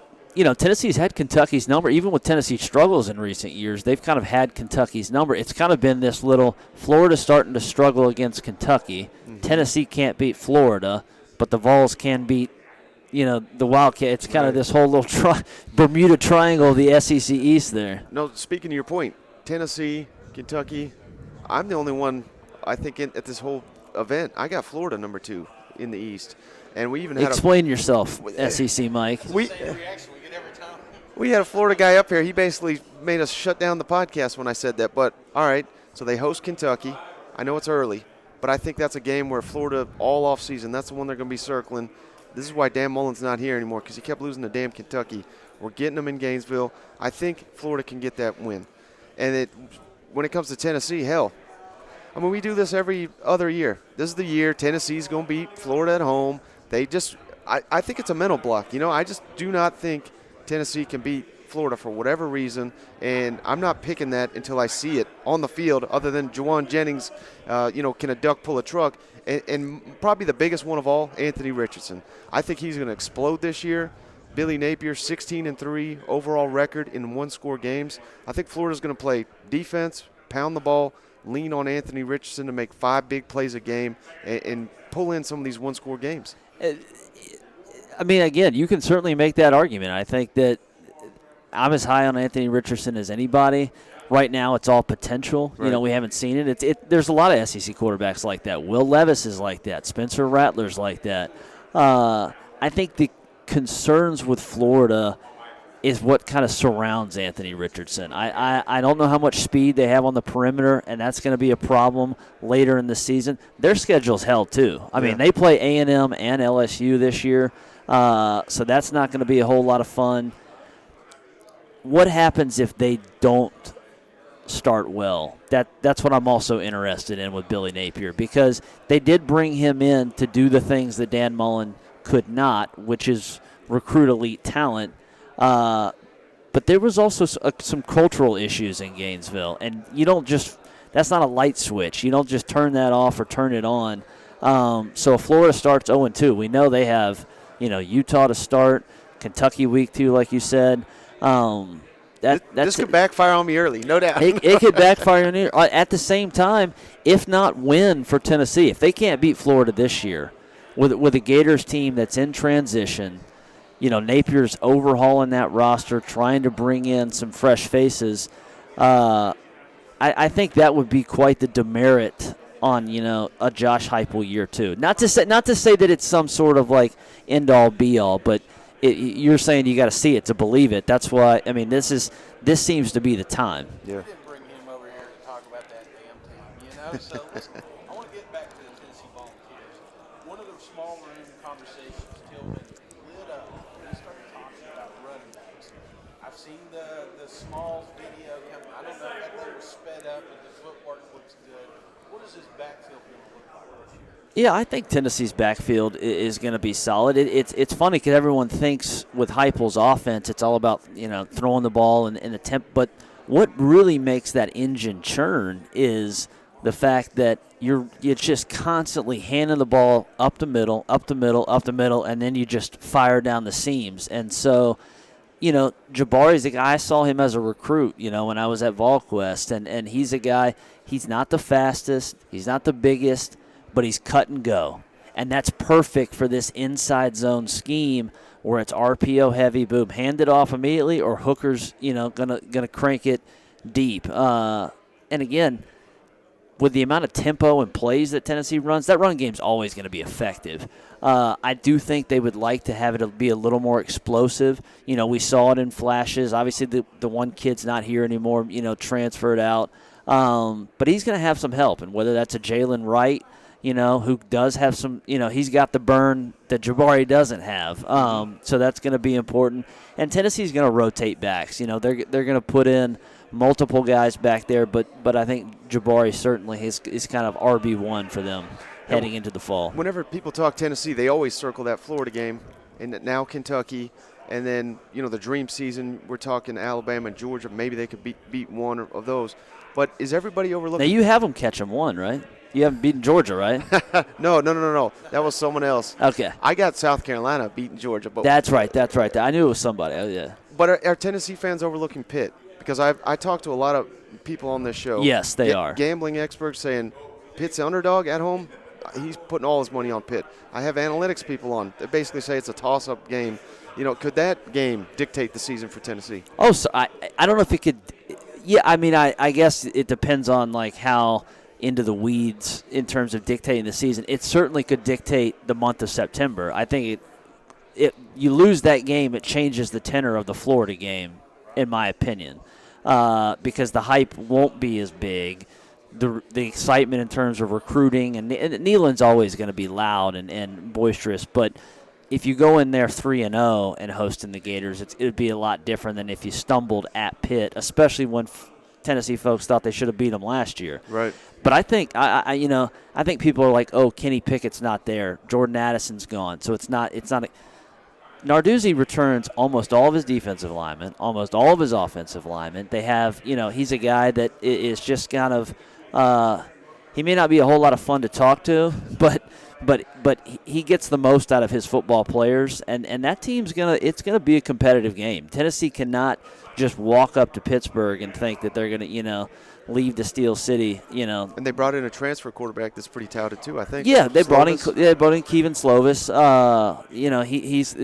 Tennessee's had Kentucky's number. Even with Tennessee's struggles in recent years, they've kind of had Kentucky's number. It's kind of been this little Florida starting to struggle against Kentucky. Mm-hmm. Tennessee can't beat Florida, but the Vols can beat the Wildcats. It's kind of this whole little Bermuda Triangle of the SEC East there. No, speaking of your point, Tennessee, Kentucky, I'm the only one, I think, at this whole event. I got Florida number 2 in the East. And we even had Explain yourself, SEC Mike. We had a Florida guy up here. He basically made us shut down the podcast when I said that. But, all right, so they host Kentucky. I know it's early, but I think that's a game where Florida all off season, that's the one they're going to be circling. This is why Dan Mullen's not here anymore, because he kept losing to damn Kentucky. We're getting them in Gainesville. I think Florida can get that win. And when it comes to Tennessee, hell, I mean, we do this every other year. This is the year Tennessee's going to beat Florida at home. I think it's a mental block. I just do not think Tennessee can beat Florida for whatever reason, and I'm not picking that until I see it on the field, other than Juwan Jennings, can a duck pull a truck, and probably the biggest one of all, Anthony Richardson. I think he's going to explode this year. Billy Napier, 16-3 overall record in one-score games. I think Florida's going to play defense, pound the ball, lean on Anthony Richardson to make 5 big plays a game, and pull in some of these one-score games. I mean, again, you can certainly make that argument. I think that I'm as high on Anthony Richardson as anybody. Right now, it's all potential. Right. We haven't seen it. There's a lot of SEC quarterbacks like that. Will Levis is like that. Spencer Rattler's like that. I think the concerns with Florida is what kind of surrounds Anthony Richardson. I don't know how much speed they have on the perimeter, and that's going to be a problem later in the season. Their schedule's hell, too. I mean, they play A&M and LSU this year, so that's not going to be a whole lot of fun. What happens if they don't start well? That's what I'm also interested in with Billy Napier, because they did bring him in to do the things that Dan Mullen could not, which is recruit elite talent. But there was also some cultural issues in Gainesville, and that's not a light switch. You don't just turn that off or turn it on. So if Florida starts 0-2, we know they have, Utah to start, Kentucky week 2, like you said. This could backfire on me early, no doubt. It could backfire on you. At the same time, if not win for Tennessee, if they can't beat Florida this year with a Gators team that's in transition, Napier's overhauling that roster, trying to bring in some fresh faces. I think that would be quite the demerit on a Josh Heupel year 2. Not to say that it's some sort of like end all be all, but you're saying you got to see it to believe it. That's why this seems to be the time. Yeah. We didn't bring him over here to talk about that damn team, So I want to get back to the Tennessee Volunteers. small room conversations, Tillman lit up when he started talking about running backs. I've seen the small video come. I don't know if that thing was sped up, but the footwork looks good. What is this backfield going to look like this year? Yeah, I think Tennessee's backfield is going to be solid. It's funny because everyone thinks with Heupel's offense, it's all about throwing the ball and the temp. But what really makes that engine churn is the fact that you're just constantly handing the ball up the middle, and then you just fire down the seams. And so, Jabari's a guy, I saw him as a recruit, when I was at VolQuest, and he's a guy, he's not the fastest, he's not the biggest, but he's cut and go. And that's perfect for this inside zone scheme where it's RPO heavy, boom, hand it off immediately, or Hooker's, gonna crank it deep. And again, with the amount of tempo and plays that Tennessee runs, that run game's always going to be effective. I do think they would like to have it be a little more explosive. We saw it in flashes. Obviously, the one kid's not here anymore, transferred out. But he's going to have some help, and whether that's a Jalen Wright, who does have some, he's got the burn that Jabari doesn't have. So that's going to be important. And Tennessee's going to rotate backs. They're going to put in multiple guys back there, but I think Jabari certainly is kind of RB1 for them heading into the fall. Whenever people talk Tennessee, they always circle that Florida game, and now Kentucky, and then the dream season. We're talking Alabama and Georgia. Maybe they could beat one of those. But is everybody overlooking? Now you have them catch them one, right? You haven't beaten Georgia, right? No. That was someone else. Okay. I got South Carolina beating Georgia. But That's right. I knew it was somebody. Oh, yeah. But are Tennessee fans overlooking Pitt? Because I talked to a lot of people on this show. Yes, they are. Gambling experts saying Pitt's the underdog at home. He's putting all his money on Pitt. I have analytics people on. They basically say it's a toss-up game. Could that game dictate the season for Tennessee? Oh, so I don't know if it could. Yeah, I mean, I guess it depends on how into the weeds in terms of dictating the season. It certainly could dictate the month of September. I think you lose that game, it changes the tenor of the Florida game, in my opinion, because the hype won't be as big. The excitement in terms of recruiting, and Neyland's always going to be loud and boisterous, but if you go in there 3-0 and hosting the Gators, it would be a lot different than if you stumbled at Pitt, especially when Tennessee folks thought they should have beat them last year. Right. But I think I think people are like, oh, Kenny Pickett's not there, Jordan Addison's gone, so it's not. Narduzzi returns almost all of his defensive linemen, almost all of his offensive linemen. They have, he's a guy that is just kind of. He may not be a whole lot of fun to talk to, but he gets the most out of his football players, and that team's it's gonna be a competitive game. Tennessee cannot just walk up to Pittsburgh and think that they're gonna leave the Steel City, And they brought in a transfer quarterback that's pretty touted too, I think. Yeah, they brought in Kevin Slovis. He's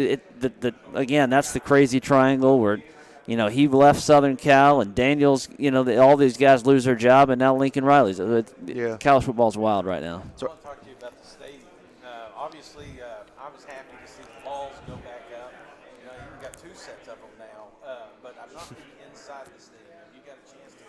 again, that's the crazy triangle where. He left Southern Cal, and Daniels, all these guys lose their job, and now Lincoln Riley's. College football's wild right now. I want to talk to you about the stadium. Obviously, I was happy to see the balls go back up. You've got two sets of them now, but I've not been inside the stadium. Have you got a chance to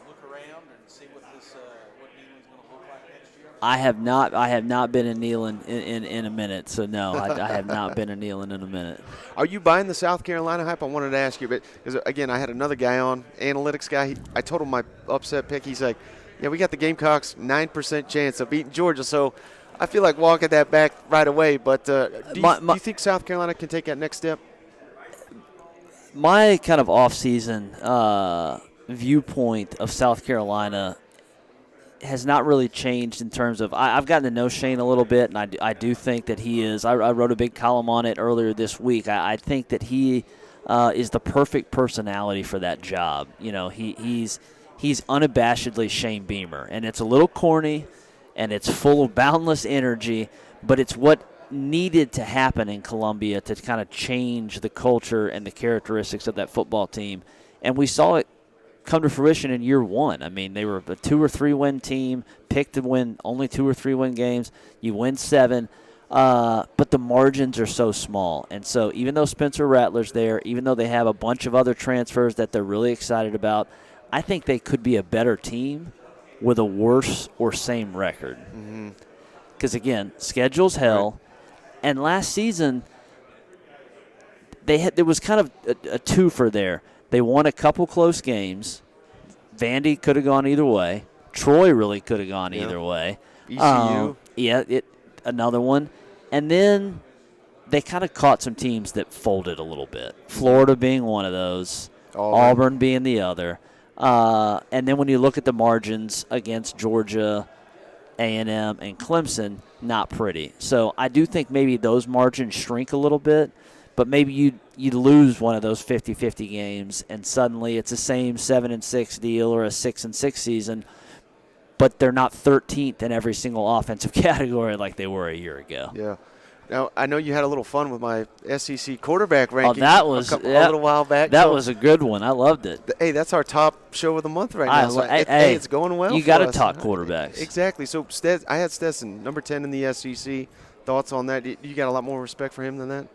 look around and see what Neyland's going to look like next year? I have not been in Neyland in a minute, so no, I have not been in Neyland in a minute. Are you buying the South Carolina hype? I wanted to ask you, but because again, I had another guy on, analytics guy. I told him my upset pick. He's like, "Yeah, we got the Gamecocks 9% chance of beating Georgia." So I feel like walking that back right away. But do you think South Carolina can take that next step? My kind of off-season viewpoint of South Carolina has not really changed in terms of I've gotten to know Shane a little bit, and I do think that he is. I wrote a big column on it earlier this week. I think that he is the perfect personality for that job. He's unabashedly Shane Beamer, and it's a little corny, and it's full of boundless energy, but it's what needed to happen in Columbia to kind of change the culture and the characteristics of that football team, and we saw it come to fruition in year one. I mean, they were a 2 or 3 win team, picked to win only 2 or 3 win games. You win 7, but the margins are so small. And so even though Spencer Rattler's there, even though they have a bunch of other transfers that they're really excited about, I think they could be a better team with a worse or same record. because, again, schedule's hell. Right. And last season, there was kind of a twofer there. They won a couple close games. Vandy could have gone either way. Troy really could have gone either way. ECU. Another one. And then they kind of caught some teams that folded a little bit. Florida being one of those. Auburn being the other. And then when you look at the margins against Georgia, A&M, and Clemson, not pretty. So I do think maybe those margins shrink a little bit, but maybe you lose one of those 50-50 games, and suddenly it's the same 7-6 deal or a 6-6 season, but they're not 13th in every single offensive category like they were a year ago. Yeah. Now, I know you had a little fun with my SEC quarterback rankings a little while back. That was a good one. I loved it. Hey, that's our top show of the month right now. It's going well. You got to talk quarterbacks. Exactly. So I had Stetson, number 10 in the SEC. Thoughts on that? You got a lot more respect for him than that?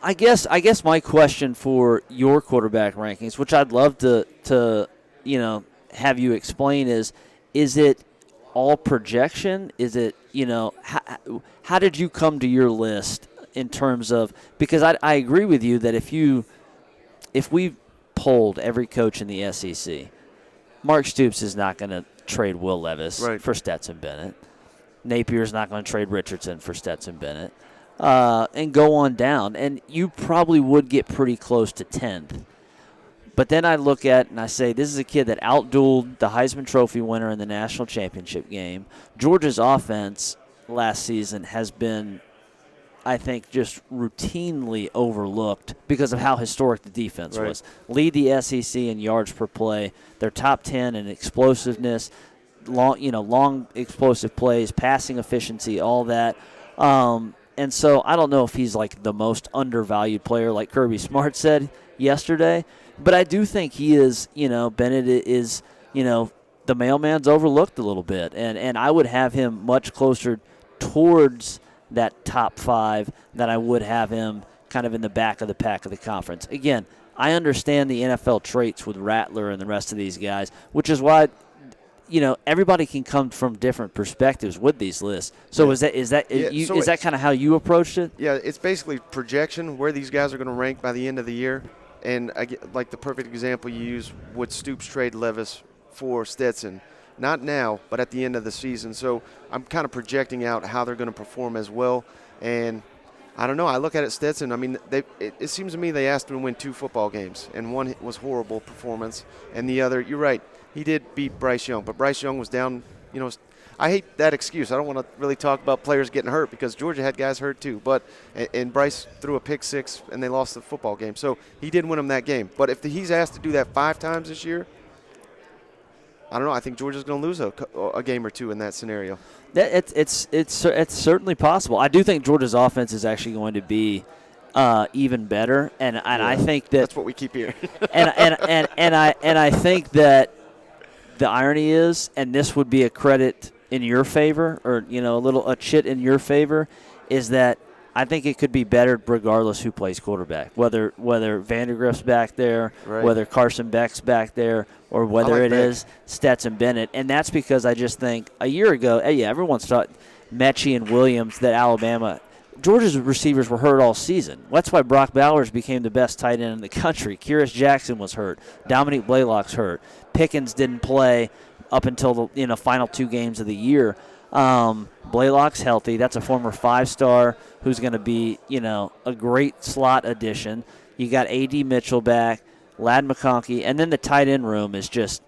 I guess my question for your quarterback rankings, which I'd love to have you explain, is it all projection? Is it, how did you come to your list in terms of, because I agree with you that if we polled every coach in the SEC, Mark Stoops is not going to trade Will Levis for Stetson Bennett. Napier's not going to trade Richardson for Stetson Bennett. And go on down. And you probably would get pretty close to 10th. But then I look at and I say, this is a kid that outdueled the Heisman Trophy winner in the national championship game. Georgia's offense last season has been, I think, just routinely overlooked because of how historic the defense was. Lead the SEC in yards per play. They're top 10 in explosiveness, long explosive plays, passing efficiency, all that. And so I don't know if he's like the most undervalued player, like Kirby Smart said yesterday. But I do think he is, Bennett is, the mailman's overlooked a little bit. And I would have him much closer towards that top 5 than I would have him kind of in the back of the pack of the conference. Again, I understand the NFL traits with Rattler and the rest of these guys, which is why, everybody can come from different perspectives with these lists. So is that kind of how you approached it? Yeah, it's basically projection, where these guys are going to rank by the end of the year. And like the perfect example you use, would Stoops trade Levis for Stetson? Not now, but at the end of the season. So I'm kind of projecting out how they're going to perform as well. And I don't know. I look at it, Stetson. I mean, it seems to me they asked him to win 2 football games, and one was horrible performance, and the other, you're right, he did beat Bryce Young, but Bryce Young was down. I hate that excuse. I don't want to really talk about players getting hurt because Georgia had guys hurt too. But and Bryce threw a pick 6 and they lost the football game. So he did win them that game. But if he's asked to do that 5 times this year, I don't know. I think Georgia's going to lose a game or 2 in that scenario. It's certainly possible. I do think Georgia's offense is actually going to be even better, and I think that's what we keep hearing. and I think that the irony is, and this would be a credit in your favor, or a chit in your favor, is that I think it could be better regardless who plays quarterback, whether Vandergrift's back there, whether Carson Beck's back there, or whether it is Stetson Bennett. And that's because I just think a year ago, everyone's thought Mechie and Williams that Alabama – Georgia's receivers were hurt all season. That's why Brock Bowers became the best tight end in the country. Kyrus Jackson was hurt. Dominique Blaylock's hurt. Pickens didn't play up until the final 2 games of the year. Blaylock's healthy. That's a former 5-star who's going to be, a great slot addition. You got A.D. Mitchell back, Ladd McConkey, and then the tight end room is just,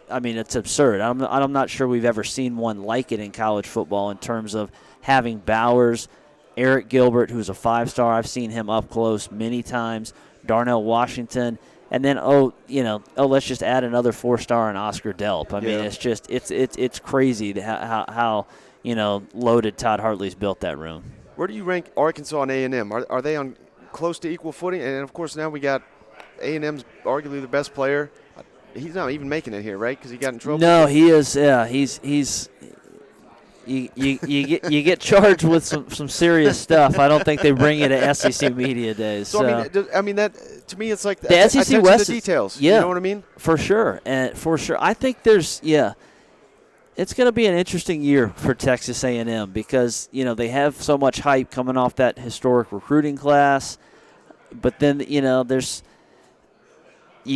it's absurd. I'm not sure we've ever seen one like it in college football in terms of having Bowers, Eric Gilbert, who's a 5-star. I've seen him up close many times. Darnell Washington. And then, let's just add another 4-star in Oscar Delp. It's just it's crazy how loaded Todd Hartley's built that room. Where do you rank Arkansas and A&M? Are they on close to equal footing? And, of course, now we got A&M's arguably the best player. He's not even making it here, right? Because he got in trouble. No, he is. Yeah, he's. You get charged with some serious stuff. I don't think they bring you to SEC media days. So that to me, it's like the SEC West the details. Yeah, you know what I mean? For sure, and for sure, I think there's It's going to be an interesting year for Texas A&M because, they have so much hype coming off that historic recruiting class. But then, you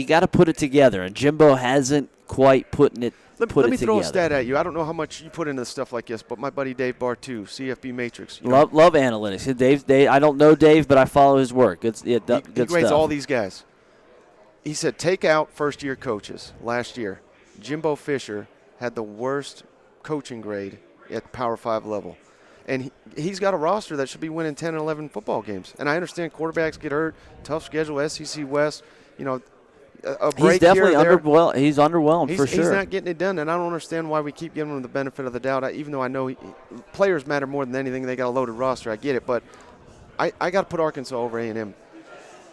got to put it together. And Jimbo hasn't quite put it together. Let me throw a stat at you. I don't know how much you put into stuff like this, but my buddy Dave Bartu, CFB Matrix. Love analytics. Dave, I don't know Dave, but I follow his work. He grades stuff. All these guys. He said take out first-year coaches. Last year, Jimbo Fisher had the worst coaching grade at the Power 5 level. And he's got a roster that should be winning 10 and 11 football games. And I understand quarterbacks get hurt, tough schedule, SEC West, a break he's definitely here, he's underwhelmed for sure. He's not getting it done, and I don't understand why we keep giving him the benefit of the doubt. Even though I know players matter more than anything, they got a loaded roster. I get it, but I got to put Arkansas over A&M.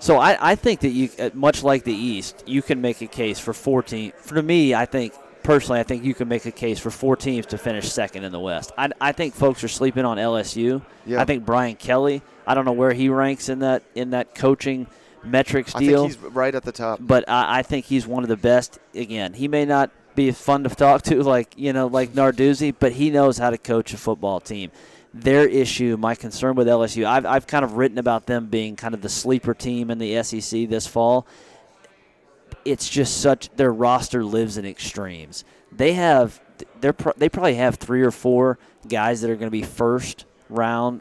So I think that you, much like the East, you can make a case for 14. For me, I think you can make a case for 4 teams to finish second in the West. I think folks are sleeping on LSU. Yeah. I think Brian Kelly, I don't know where he ranks in that coaching metrics deal. I think he's right at the top. But I think he's one of the best. Again, he may not be fun to talk to like Narduzzi, but he knows how to coach a football team. Their issue, my concern with LSU, I've kind of written about them being kind of the sleeper team in the SEC this fall. It's just their roster lives in extremes. They probably have 3 or 4 guys that are going to be first round,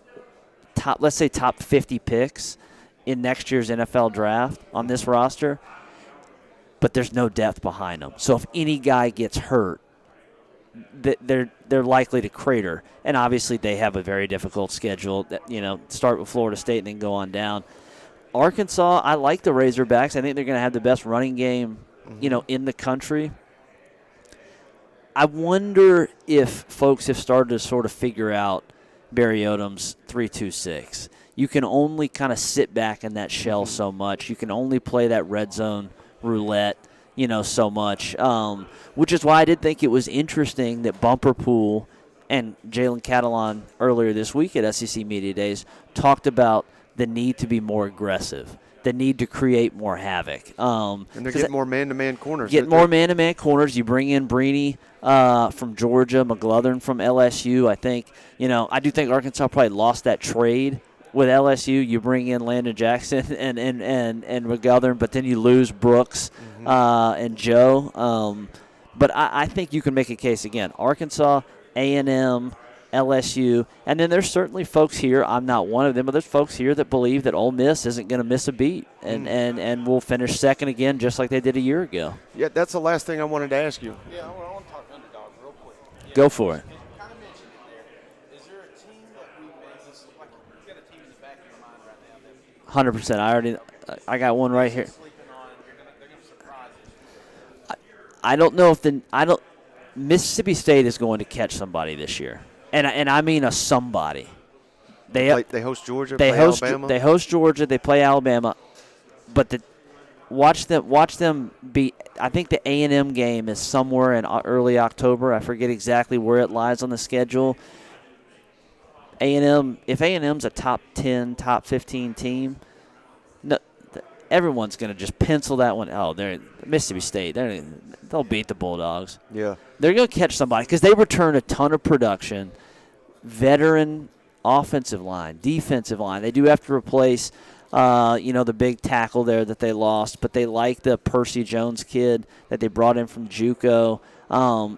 let's say top 50 picks in next year's NFL draft on this roster, but there's no depth behind them. So if any guy gets hurt, they're likely to crater. And obviously they have a very difficult schedule that, start with Florida State and then go on down. Arkansas, I like the Razorbacks. I think they're going to have the best running game, in the country. I wonder if folks have started to sort of figure out Barry Odom's 3-2-6. You can only kind of sit back in that shell so much. You can only play that red zone roulette, so much. Which is why I did think it was interesting that Bumper Pool and Jalen Catalon earlier this week at SEC Media Days talked about the need to be more aggressive, the need to create more havoc. And they're getting more man-to-man corners. You bring in Breeny from Georgia, McGlothern from LSU. I think, I do think Arkansas probably lost that trade with LSU. You bring in Landon Jackson and McGlothern, but then you lose Brooks and Joe. But I think you can make a case again. Arkansas, A&M, LSU, and then there's certainly folks here, I'm not one of them, but there's folks here that believe that Ole Miss isn't going to miss a beat and will finish second again just like they did a year ago. Yeah, that's the last thing I wanted to ask you. Yeah, I want to talk underdog real quick. Go for it. You kind of mentioned it there. Is there a team that we missed? Like, you've got a team in the back of your mind right now that 100%. I got one right here. I don't know if Mississippi State is going to catch somebody this year. And I mean a somebody. They host Georgia, Alabama. They host Georgia, they play Alabama. But watch them beat. I think the A&M game is somewhere in early October. I forget exactly where it lies on the schedule. A&M, if A&M's a top 10, top 15 team, no, everyone's going to just pencil that one. Oh, they're Mississippi State. They'll beat the Bulldogs. Yeah. They're going to catch somebody because they return a ton of production, veteran offensive line, defensive line. They do have to replace, the big tackle there that they lost, but they like the Percy Jones kid that they brought in from JUCO. And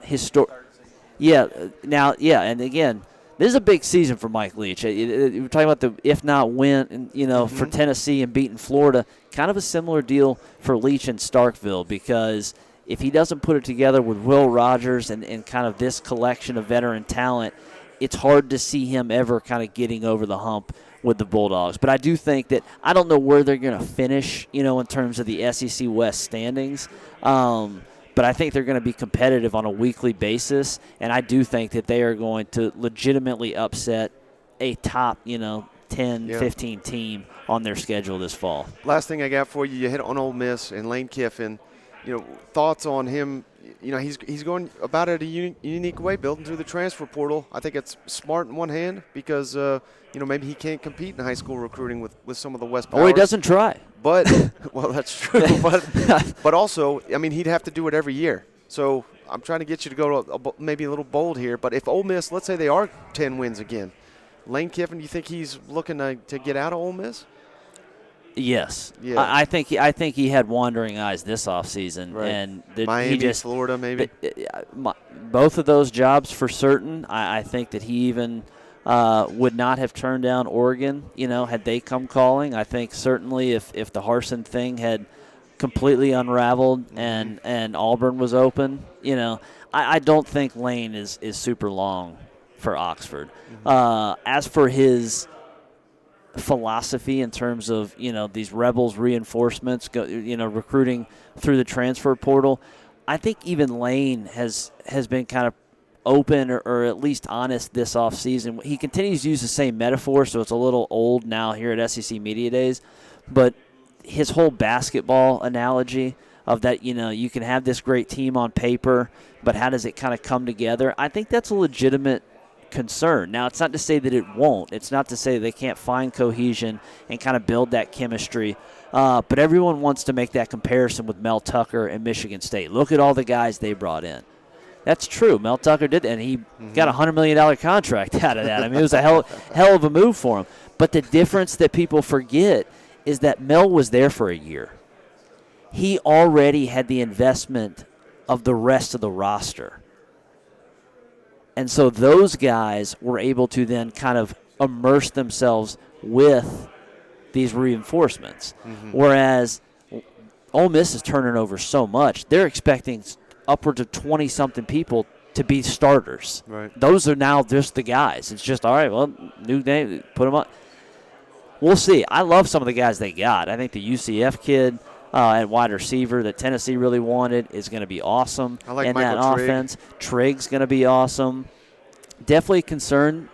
again, this is a big season for Mike Leach. We're talking about the if not win, for Tennessee and beating Florida. Kind of a similar deal for Leach in Starkville because if he doesn't put it together with Will Rogers and kind of this collection of veteran talent, it's hard to see him ever kind of getting over the hump with the Bulldogs. But I do think that I don't know where they're going to finish, in terms of the SEC West standings. But I think they're going to be competitive on a weekly basis, and I do think that they are going to legitimately upset a top, 10, 15 team on their schedule this fall. Last thing I got for you, you hit on Ole Miss and Lane Kiffin. Thoughts on him? He's going about it a unique way, building through the transfer portal. I think it's smart in one hand because, maybe he can't compete in high school recruiting with some of the West powers. Or he doesn't try. But, well, that's true. But also, he'd have to do it every year. So I'm trying to get you to go maybe a little bold here. But if Ole Miss, let's say they are 10 wins again, Lane Kiffin, do you think he's looking to get out of Ole Miss? Yes. Yeah. I think he had wandering eyes this offseason. Right. And Miami, Florida, maybe? Both of those jobs for certain. I think that he even would not have turned down Oregon, had they come calling. I think certainly if the Harsin thing had completely unraveled and Auburn was open, I don't think Lane is super long for Oxford. As for his philosophy in terms of these Rebels reinforcements, recruiting through the transfer portal, I think even Lane has been kind of open or at least honest this offseason. He continues to use the same metaphor, so it's a little old now here at SEC Media Days, but his whole basketball analogy of that, you can have this great team on paper, but how does it kind of come together? I think that's a legitimate concern. Now, it's not to say that it won't. It's not to say they can't find cohesion and kind of build that chemistry. But everyone wants to make that comparison with Mel Tucker and Michigan State. Look at all the guys they brought in. That's true. Mel Tucker did, and he got a $100 million contract out of that. I mean, it was a hell of a move for him. But the difference that people forget is that Mel was there for a year. He already had the investment of the rest of the roster. And so those guys were able to then kind of immerse themselves with these reinforcements. Whereas Ole Miss is turning over so much, they're expecting upwards of 20-something people to be starters. Right. Those are now just the guys. It's just, all right, well, new name, put them up. We'll see. I love some of the guys they got. I think the UCF kid at wide receiver that Tennessee really wanted is going to be awesome I like in Michael that Trigg. offense. Trigg's going to be awesome. Definitely a concern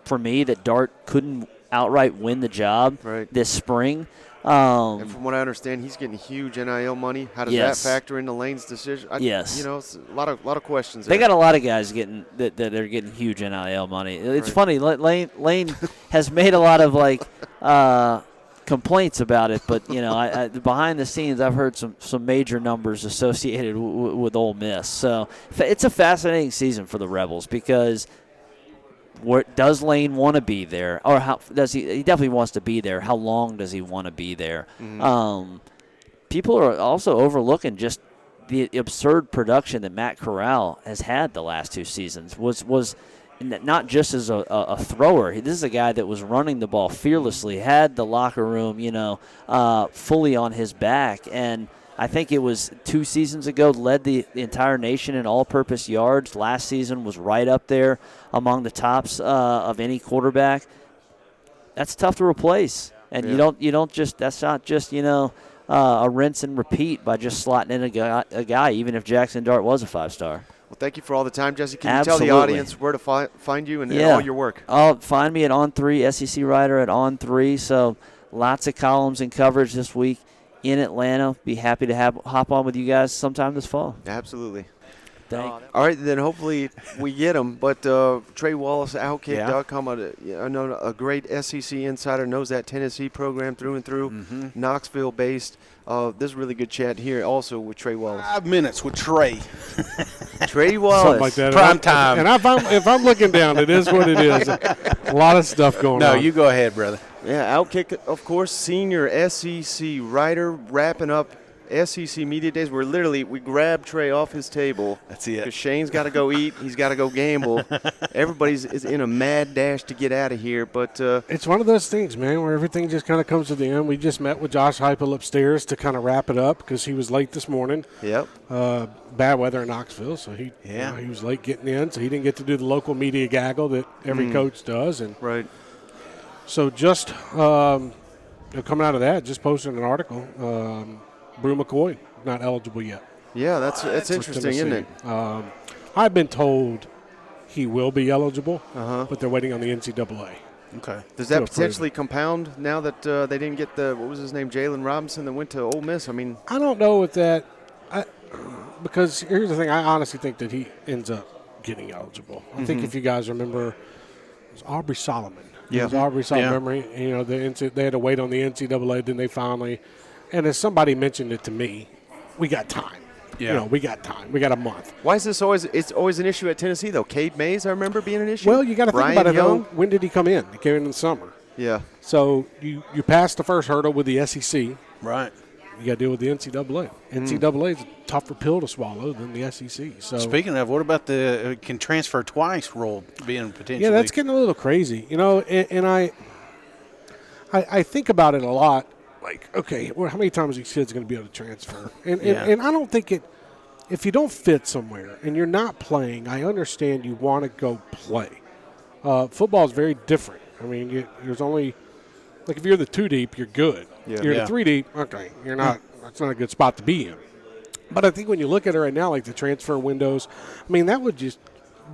for me that Dart couldn't outright win the job this spring. And from what I understand, he's getting huge NIL money. How does that factor into Lane's decision? Yes. It's a lot of questions They there. got a lot of guys getting that are getting huge NIL money. It's funny. Lane has made a lot of complaints about it, but I behind the scenes, I've heard some major numbers associated with Ole Miss. So it's a fascinating season for the Rebels because does Lane want to be there, or how does he? He definitely wants to be there. How long does he want to be there? People are also overlooking just the absurd production that Matt Corral has had the last two seasons. Was not just as a thrower. This is a guy that was running the ball fearlessly, had the locker room, fully on his back. And I think it was 2 seasons ago, led the entire nation in all-purpose yards. Last season was right up there among the tops of any quarterback. That's tough to replace. And you don't just, that's not just, a rinse and repeat by just slotting in a guy, even if Jackson Dart was a 5-star. Well, thank you for all the time, Jesse. Can Absolutely. you tell the audience where to find you and all your work? Find me at On3, SEC writer at On3. So lots of columns and coverage this week in Atlanta. Be happy to hop on with you guys sometime this fall. Absolutely. Thank all right, then hopefully we get him. But Trey Wallace, Outkick.com, I know a great SEC insider, knows that Tennessee program through and through, Knoxville-based. This is really good chat here also with Trey Wallace. 5 minutes with Trey. Trey Wallace. Something like that. Prime time. And if I'm looking down, it is what it is. A lot of stuff going on. No, you go ahead, brother. Yeah, Outkick, of course, senior SEC writer, wrapping up SEC Media Days. We grabbed Trey off his table. That's it. Because Shane's got to go eat. He's got to go gamble. Everybody's is in a mad dash to get out of here. But it's one of those things, man, where everything just kind of comes to the end. We just met with Josh Heupel upstairs to kind of wrap it up because he was late this morning. Yep. Bad weather in Knoxville, so he was late getting in, so he didn't get to do the local media gaggle that every coach does. And right. So just coming out of that, just posted an article. Brew McCoy not eligible yet. Yeah, that's interesting, isn't it? I've been told he will be eligible, but they're waiting on the NCAA. Okay. Does that potentially compound now that they didn't get what was his name, Jalen Robinson, that went to Ole Miss? I mean, I don't know if that because here's the thing. I honestly think that he ends up getting eligible. I think if you guys remember, it was Aubrey Solomon. Yeah. It was Aubrey Solomon. They had to wait on the NCAA, then they finally. And as somebody mentioned it to me, we got time. Yeah. We got time. We got a month. Why is this always? It's always an issue at Tennessee, though. Cade Mays, I remember being an issue. Well, you got to think Brian about it. Young. Though. When did he come in? He came in the summer. Yeah. So you passed the first hurdle with the SEC. Right. You got to deal with the NCAA. NCAA is a tougher pill to swallow than the SEC. So speaking of, what about the can transfer twice rule being potentially? Yeah, that's getting a little crazy. And I think about it a lot. Like, okay, well, how many times are these kids going to be able to transfer? And I don't think it. If you don't fit somewhere and you're not playing, I understand you want to go play. Football is very different. I mean, there's only like if you're the 2 deep, you're good. Yeah. You're the 3 deep, okay, you're not. That's not a good spot to be in. But I think when you look at it right now, like the transfer windows, I mean, that would just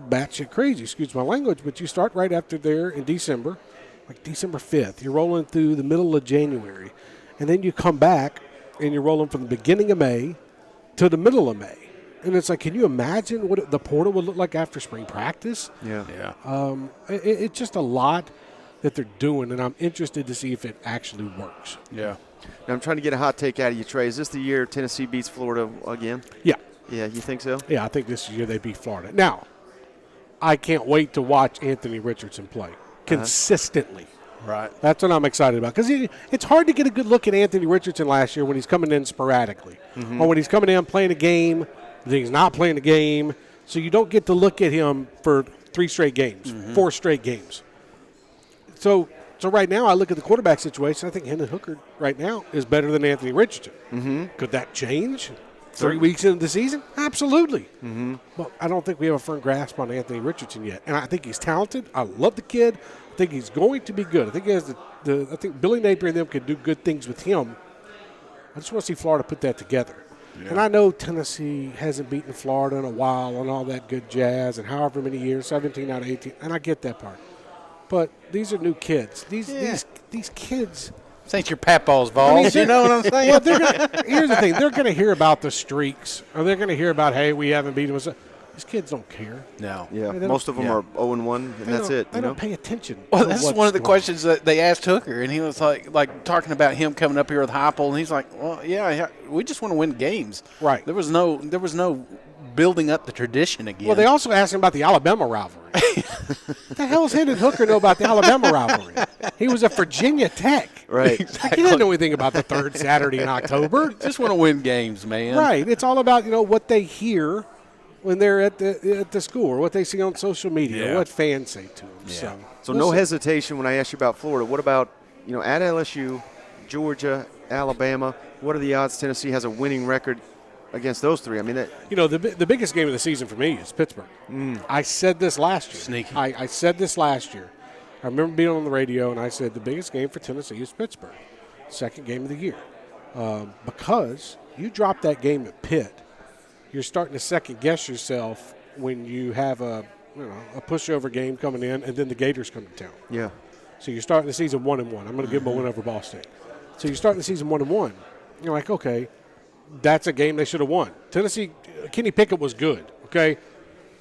batshit crazy. Excuse my language, but you start right after there in December, like December 5th. You're rolling through the middle of January, and then you come back and you're rolling from the beginning of May to the middle of May. And it's like, can you imagine what the portal would look like after spring practice? Yeah. It's just a lot that they're doing, and I'm interested to see if it actually works. Yeah. Now I'm trying to get a hot take out of you, Trey. Is this the year Tennessee beats Florida again? Yeah. Yeah, you think so? Yeah, I think this year they beat Florida. Now, I can't wait to watch Anthony Richardson play consistently. Right. That's what I'm excited about. Because it's hard to get a good look at Anthony Richardson last year when he's coming in sporadically. Or when he's coming in playing a game, then he's not playing a game. So you don't get to look at him for 3 straight games, 4 straight games. So right now I look at the quarterback situation. I think Hendon Hooker right now is better than Anthony Richardson. Could that change 3 weeks into the season? Absolutely. But I don't think we have a firm grasp on Anthony Richardson yet. And I think he's talented. I love the kid. I think he's going to be good. I think he has I think Billy Napier and them can do good things with him. I just want to see Florida put that together. Yeah. And I know Tennessee hasn't beaten Florida in a while and all that good jazz and however many years, 17 out of 18, and I get that part. But these are new kids. These kids. This ain't your papaw's balls. You know what I'm saying? Well, here's the thing. They're going to hear about the streaks, or they're going to hear about, hey, we haven't beaten them. These kids don't care. No. Yeah, most of them are 0-1, and that's it. They don't pay attention. Well, that's one of the questions that they asked Hooker, and he was like talking about him coming up here with Heupel, and he's like, well, yeah, we just want to win games. Right. There was no building up the tradition again. Well, they also asked him about the Alabama rivalry. What the hell's Hendon Hooker know about the Alabama rivalry? He was at Virginia Tech. Right. Exactly. He didn't know anything about the third Saturday in October. Just want to win games, man. Right. It's all about what they hear when they're at the school, or what they see on social media, or what fans say to them. Yeah. So no hesitation when I ask you about Florida. What about at LSU, Georgia, Alabama? What are the odds Tennessee has a winning record against those 3? I mean, the biggest game of the season for me is Pittsburgh. I said this last year. Sneaky. I said this last year. I remember being on the radio, and I said the biggest game for Tennessee is Pittsburgh, second game of the year, because you drop that game at Pitt. You're starting to second guess yourself when you have a pushover game coming in, and then the Gators come to town. Yeah. So you're starting the season 1-1. I'm going to give them a win over Ball State. So you're starting the season 1-1. You're like, okay, that's a game they should have won. Tennessee, Kenny Pickett was good, okay,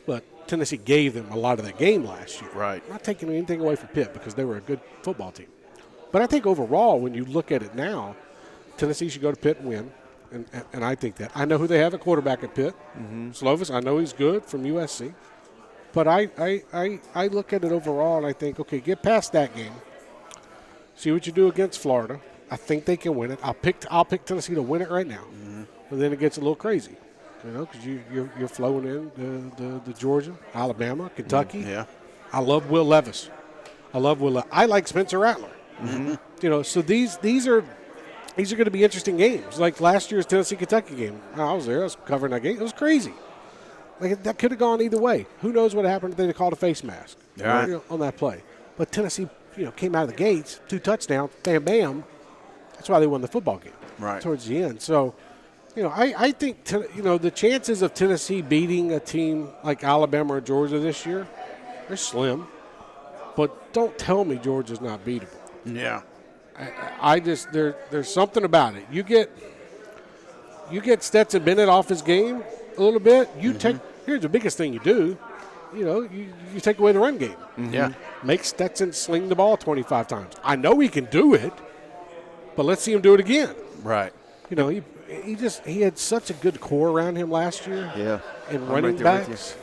but Tennessee gave them a lot of that game last year. Right. Not taking anything away from Pitt because they were a good football team. But I think overall, when you look at it now, Tennessee should go to Pitt and win. And I think that. I know who they have at quarterback at Pitt. Slovis, I know he's good from USC. But I look at it overall and I think, okay, get past that game. See what you do against Florida. I think they can win it. I'll pick Tennessee to win it right now. But then it gets a little crazy, because you're flowing in the Georgia, Alabama, Kentucky. Yeah. I love Will Levis. I like Spencer Rattler. So these are going to be interesting games. Like last year's Tennessee-Kentucky game. I was there. I was covering that game. It was crazy. Like that could have gone either way. Who knows what happened if they called a face mask on that play. But Tennessee, came out of the gates, 2 touchdowns, bam, bam. That's why they won the football game towards the end. So, I think, the chances of Tennessee beating a team like Alabama or Georgia this year, they're slim. But don't tell me Georgia's not beatable. Yeah. I just there's something about it. You get Stetson Bennett off his game a little bit. Here's the biggest thing you do. You take away the run game. Yeah. Make Stetson sling the ball 25 times. I know he can do it, but let's see him do it again. Right. he had such a good core around him last year. Yeah. And running backs.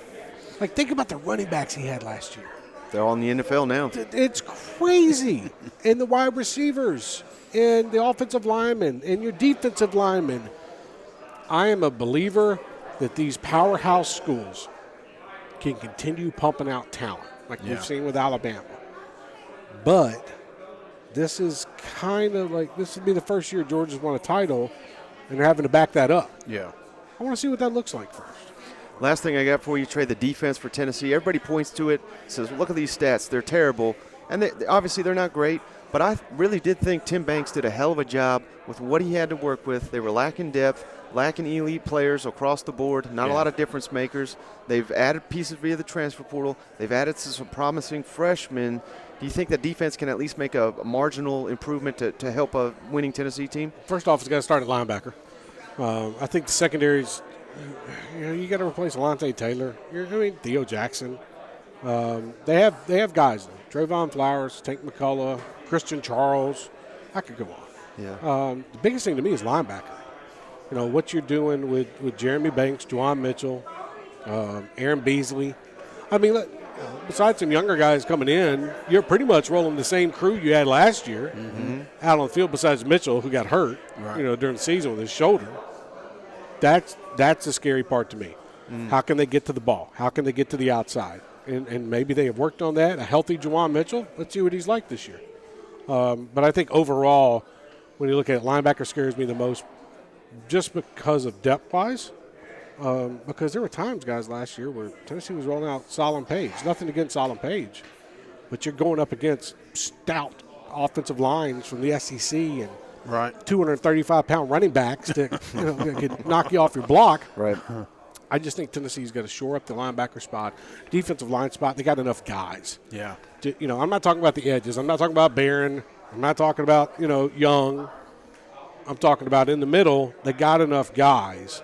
Like, think about the running backs he had last year. They're all in the NFL now. It's crazy. And the wide receivers and the offensive linemen and your defensive linemen. I am a believer that these powerhouse schools can continue pumping out talent like we've seen with Alabama. But this is kind of like this would be the first year Georgia's won a title, and they're having to back that up. Yeah. I want to see what that looks like first. Last thing I got for you, Trey, the defense for Tennessee. Everybody points to it, says, look at these stats. They're terrible. And obviously they're not great, but I really did think Tim Banks did a hell of a job with what he had to work with. They were lacking depth, lacking elite players across the board, not a lot of difference makers. They've added pieces via the transfer portal. They've added some promising freshmen. Do you think that defense can at least make a marginal improvement to help a winning Tennessee team? First off, it's got to start at linebacker. I think the secondary's, you got to replace Alontae Taylor. Theo Jackson. They have guys. Trayvon Flowers, Tank McCullough, Christian Charles. I could go on. Yeah. The biggest thing to me is linebacker. What you're doing with Jeremy Banks, Juwan Mitchell, Aaron Beasley. Besides some younger guys coming in, you're pretty much rolling the same crew you had last year out on the field besides Mitchell, who got hurt during the season with his shoulder. That's the scary part to me. How can they get to the ball? How can they get to the outside? And maybe they have worked on that. A healthy Juwan Mitchell, let's see what he's like this year. But I think overall, when you look at it, linebacker scares me the most just because of depth-wise. Because there were times, guys, last year where Tennessee was rolling out Solomon Page. Nothing against Solomon Page, but you're going up against stout offensive lines from the SEC and 235-pound running backs that could knock you off your block. Right. I just think Tennessee's got to shore up the linebacker spot, defensive line spot. They got enough guys. Yeah. I'm not talking about the edges. I'm not talking about Barron. I'm not talking about Young. I'm talking about in the middle. They got enough guys.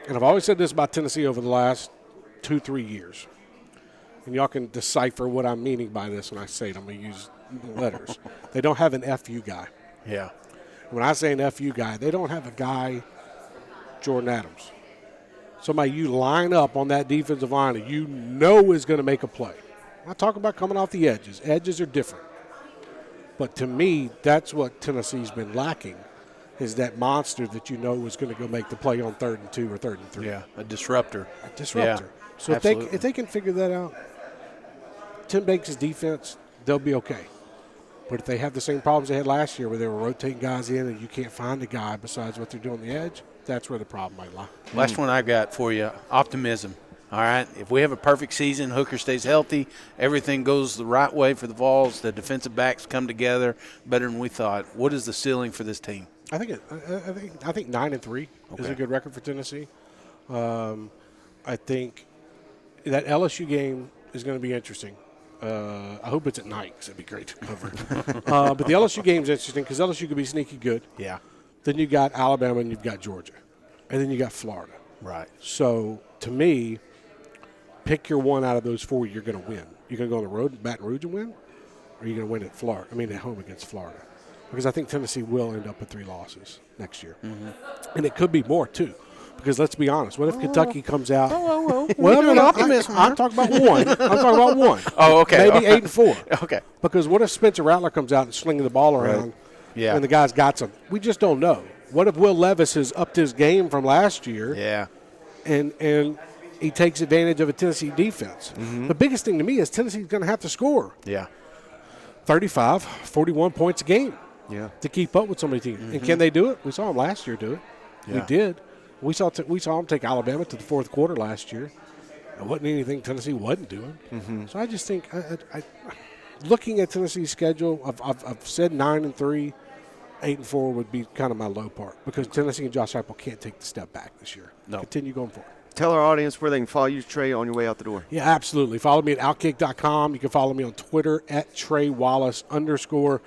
And I've always said this about Tennessee over the last 2-3 years. And y'all can decipher what I'm meaning by this when I say it. I'm going to use letters. They don't have an FU guy. Yeah. When I say an FU guy, they don't have a guy, Jordan Adams. Somebody you line up on that defensive line that you know is going to make a play. I'm not talking about coming off the edges. Edges are different. But to me, that's what Tennessee's been lacking, is that monster that you know is going to go make the play on 3rd and 2 or 3rd and 3. Yeah, a disruptor. Yeah, so if they can figure that out, Tim Banks' defense, they'll be okay. But if they have the same problems they had last year where they were rotating guys in and you can't find a guy besides what they're doing on the edge, that's where the problem might lie. Last one I got for you, optimism. All right, if we have a perfect season, Hooker stays healthy, everything goes the right way for the Vols, the defensive backs come together better than we thought. What is the ceiling for this team? I think 9-3 is a good record for Tennessee. I think that LSU game is going to be interesting. I hope it's at night because it'd be great to cover. But the LSU game is interesting because LSU could be sneaky good. Yeah. Then you got Alabama and you've got Georgia, and then you got Florida. Right. So to me, pick your one out of those 4 you're going to win. You're going to go on the road in Baton Rouge and win, or are you going to win at Florida? At home against Florida. Because I think Tennessee will end up with 3 losses next year. And it could be more, too. Because let's be honest, what if Kentucky comes out? I'm talking about one. Oh, okay. Maybe 8-4. Okay. Because what if Spencer Rattler comes out and slinging the ball around and the guy's got some? We just don't know. What if Will Levis has upped his game from last year? Yeah. And he takes advantage of a Tennessee defense. The biggest thing to me is Tennessee's going to have to score. Yeah. 35, 41 points a game. Yeah. To keep up with so many teams. And can they do it? We saw them last year do it. Yeah. We did. We saw them take Alabama to the 4th quarter last year. It wasn't anything Tennessee wasn't doing. So I just think, looking at Tennessee's schedule, I've said 9-3, 8-4 would be kind of my low part because Tennessee and Josh Heupel can't take the step back this year. No. Continue going forward. Tell our audience where they can follow you, Trey, on your way out the door. Yeah, absolutely. Follow me at outkick.com. You can follow me on Twitter at Trey Wallace _.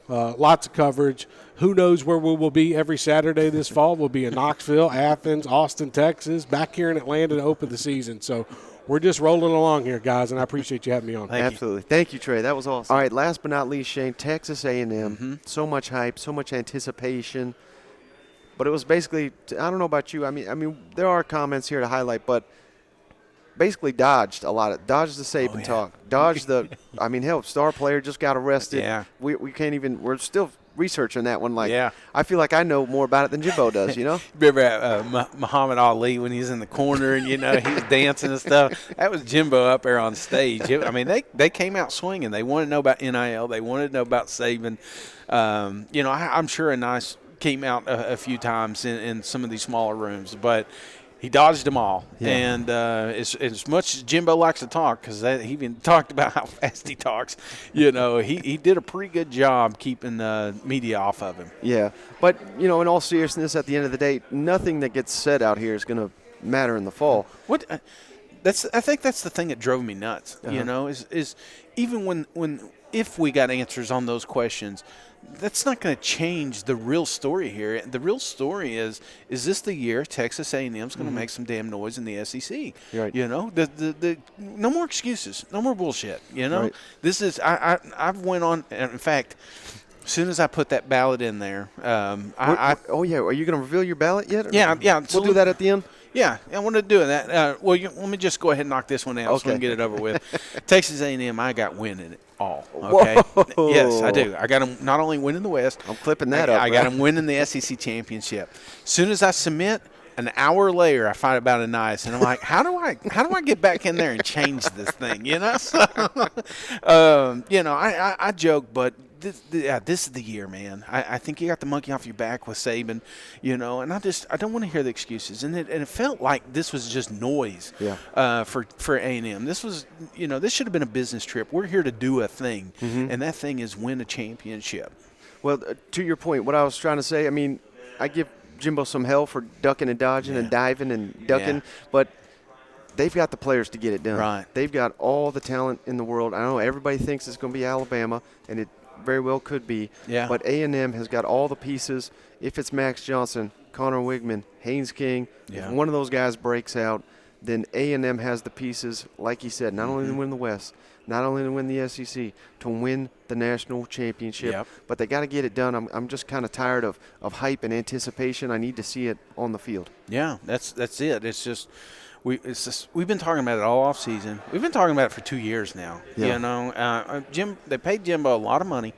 Lots of coverage. Who knows where we will be every Saturday this fall? We'll be in Knoxville, Athens, Austin, Texas, back here in Atlanta to open the season. So we're just rolling along here, guys, and I appreciate you having me on. Absolutely. Thank you, Trey. That was awesome. All right, last but not least, Shane, Texas A&M. So much hype, so much anticipation. But it was basically, I don't know about you. I mean, there are comments here to highlight, but basically dodged a lot of dodged the Saban talk, dodged the. I mean, hell, star player just got arrested. Yeah. We can't even. We're still researching that one. Like, I feel like I know more about it than Jimbo does. You know. Remember Muhammad Ali when he was in the corner and he was dancing and stuff. That was Jimbo up there on stage. I mean, they came out swinging. They wanted to know about NIL. They wanted to know about Saban. I'm sure Nice came out a few times in some of these smaller rooms, but he dodged them all. Yeah. And as much as Jimbo likes to talk, because he even talked about how fast he talks, he did a pretty good job keeping the media off of him. Yeah, but, in all seriousness, at the end of the day, nothing that gets said out here is going to matter in the fall. I think that's the thing that drove me nuts, is even if we got answers on those questions, that's not going to change the real story here. The real story is this the year Texas A&M is going to make some damn noise in the SEC? Right. No more excuses, no more bullshit. Right. This is I've went on. In fact, as soon as I put that ballot in there, are you going to reveal your ballot yet? Yeah. We'll do that at the end. Yeah, I want to do that. Let me just go ahead and knock this one out so we can get it over with. Texas A&M, I got winning it all. Okay. Whoa. Yes, I do. I got them not only winning the West. I'm clipping that up. I got them winning the SEC championship. As soon as I submit, an hour later, I find about a Nice, and I'm like, how do I get back in there and change this thing? So, I joke, but. This is the year, man. I think you got the monkey off your back with Saban, and I don't want to hear the excuses. And it felt like this was just noise for A&M. This was, this should have been a business trip. We're here to do a thing, and that thing is win a championship. Well, to your point, what I was trying to say, I mean, I give Jimbo some hell for ducking and dodging and diving and ducking, but they've got the players to get it done. Right. They've got all the talent in the world. I know everybody thinks it's going to be Alabama, and it very well could be. Yeah. But A&M has got all the pieces. If it's Max Johnson, Connor Wigman, Haynes King, if one of those guys breaks out, then A&M has the pieces, like you said, not only to win the West, not only to win the SEC, to win the national championship. But they got to get it done. I'm just kind of tired of hype and anticipation. I need to see it on the field. Yeah, that's it. It's just we've been talking about it all off season. We've been talking about it for 2 years now. Yeah. They paid Jimbo a lot of money.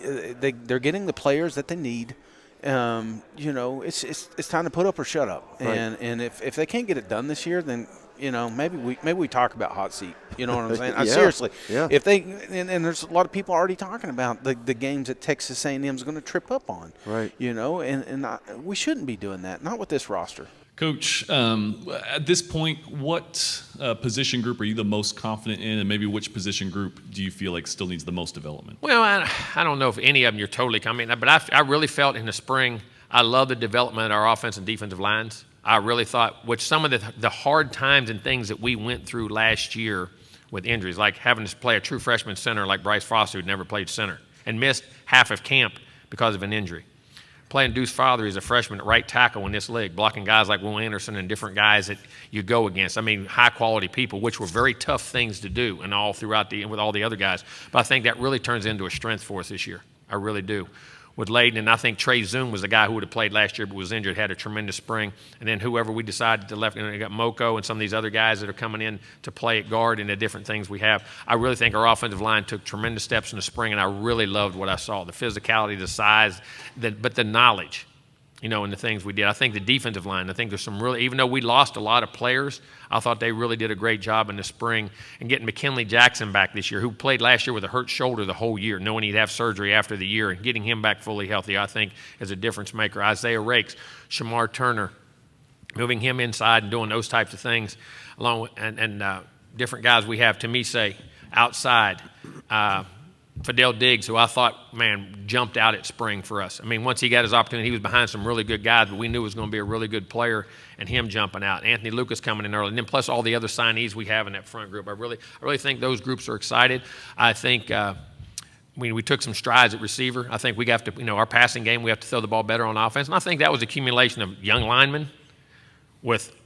They're getting the players that they need. It's time to put up or shut up. Right. And if they can't get it done this year, then maybe we talk about hot seat. You know what I'm saying? Seriously. Yeah. If they and there's a lot of people already talking about the games that Texas A&M is going to trip up on. Right. We shouldn't be doing that. Not with this roster. Coach, at this point, what position group are you the most confident in, and maybe which position group do you feel like still needs the most development? Well, I don't know if any of them you're totally confident, but I really felt in the spring, I love the development of our offense and defensive lines. I really thought, which some of the hard times and things that we went through last year with injuries, like having to play a true freshman center like Bryce Foster, who'd never played center, and missed half of camp because of an injury. Playing Deuce Father as a freshman at right tackle in this league, blocking guys like Will Anderson and different guys that you go against. I mean, high-quality people, which were very tough things to do and all throughout with all the other guys. But I think that really turns into a strength for us this year. I really do. With Layden, and I think Trey Zoom was the guy who would have played last year but was injured, had a tremendous spring. And then whoever we decided to left, we got Moko and some of these other guys that are coming in to play at guard and the different things we have. I really think our offensive line took tremendous steps in the spring, and I really loved what I saw, the physicality, the size, but the knowledge. And the things we did. I think the defensive line, I think there's some really, even though we lost a lot of players, I thought they really did a great job in the spring. And getting McKinley Jackson back this year, who played last year with a hurt shoulder the whole year, knowing he'd have surgery after the year, and getting him back fully healthy, I think, is a difference maker. Isaiah Rakes, Shamar Turner, moving him inside and doing those types of things, along with, and different guys we have, Tamise outside, Fidel Diggs, who I thought, jumped out at spring for us. I mean, once he got his opportunity, he was behind some really good guys, but we knew he was going to be a really good player, and him jumping out. Anthony Lucas coming in early, and then plus all the other signees we have in that front group. I really think those groups are excited. I think we took some strides at receiver. I think we have to, our passing game, we have to throw the ball better on offense. And I think that was accumulation of young linemen with,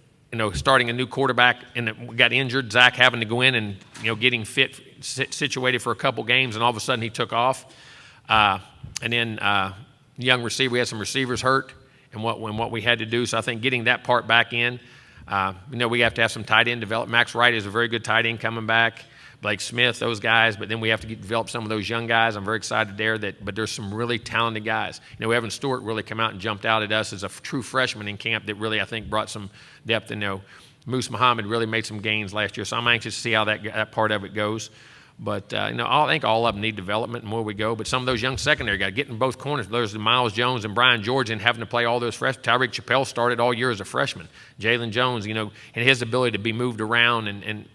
starting a new quarterback, and we got injured, Zach having to go in and, getting situated for a couple games, and all of a sudden he took off. And then young receiver, we had some receivers hurt, and what we had to do. So I think getting that part back in, we have to have some tight end develop. Max Wright is a very good tight end coming back. Blake Smith, those guys, but then we have to develop some of those young guys. I'm very excited there. But there's some really talented guys. Evan Stewart really come out and jumped out at us as a true freshman in camp that really, I think, brought some depth. And Moose Muhammad really made some gains last year. So I'm anxious to see how that part of it goes. But, I think all of them need development and more we go. But some of those young secondary guys, getting both corners, there's Miles Jones and Brian George, and having to play all those freshmen. Tyreek Chappelle started all year as a freshman. Jalen Jones, and his ability to be moved around and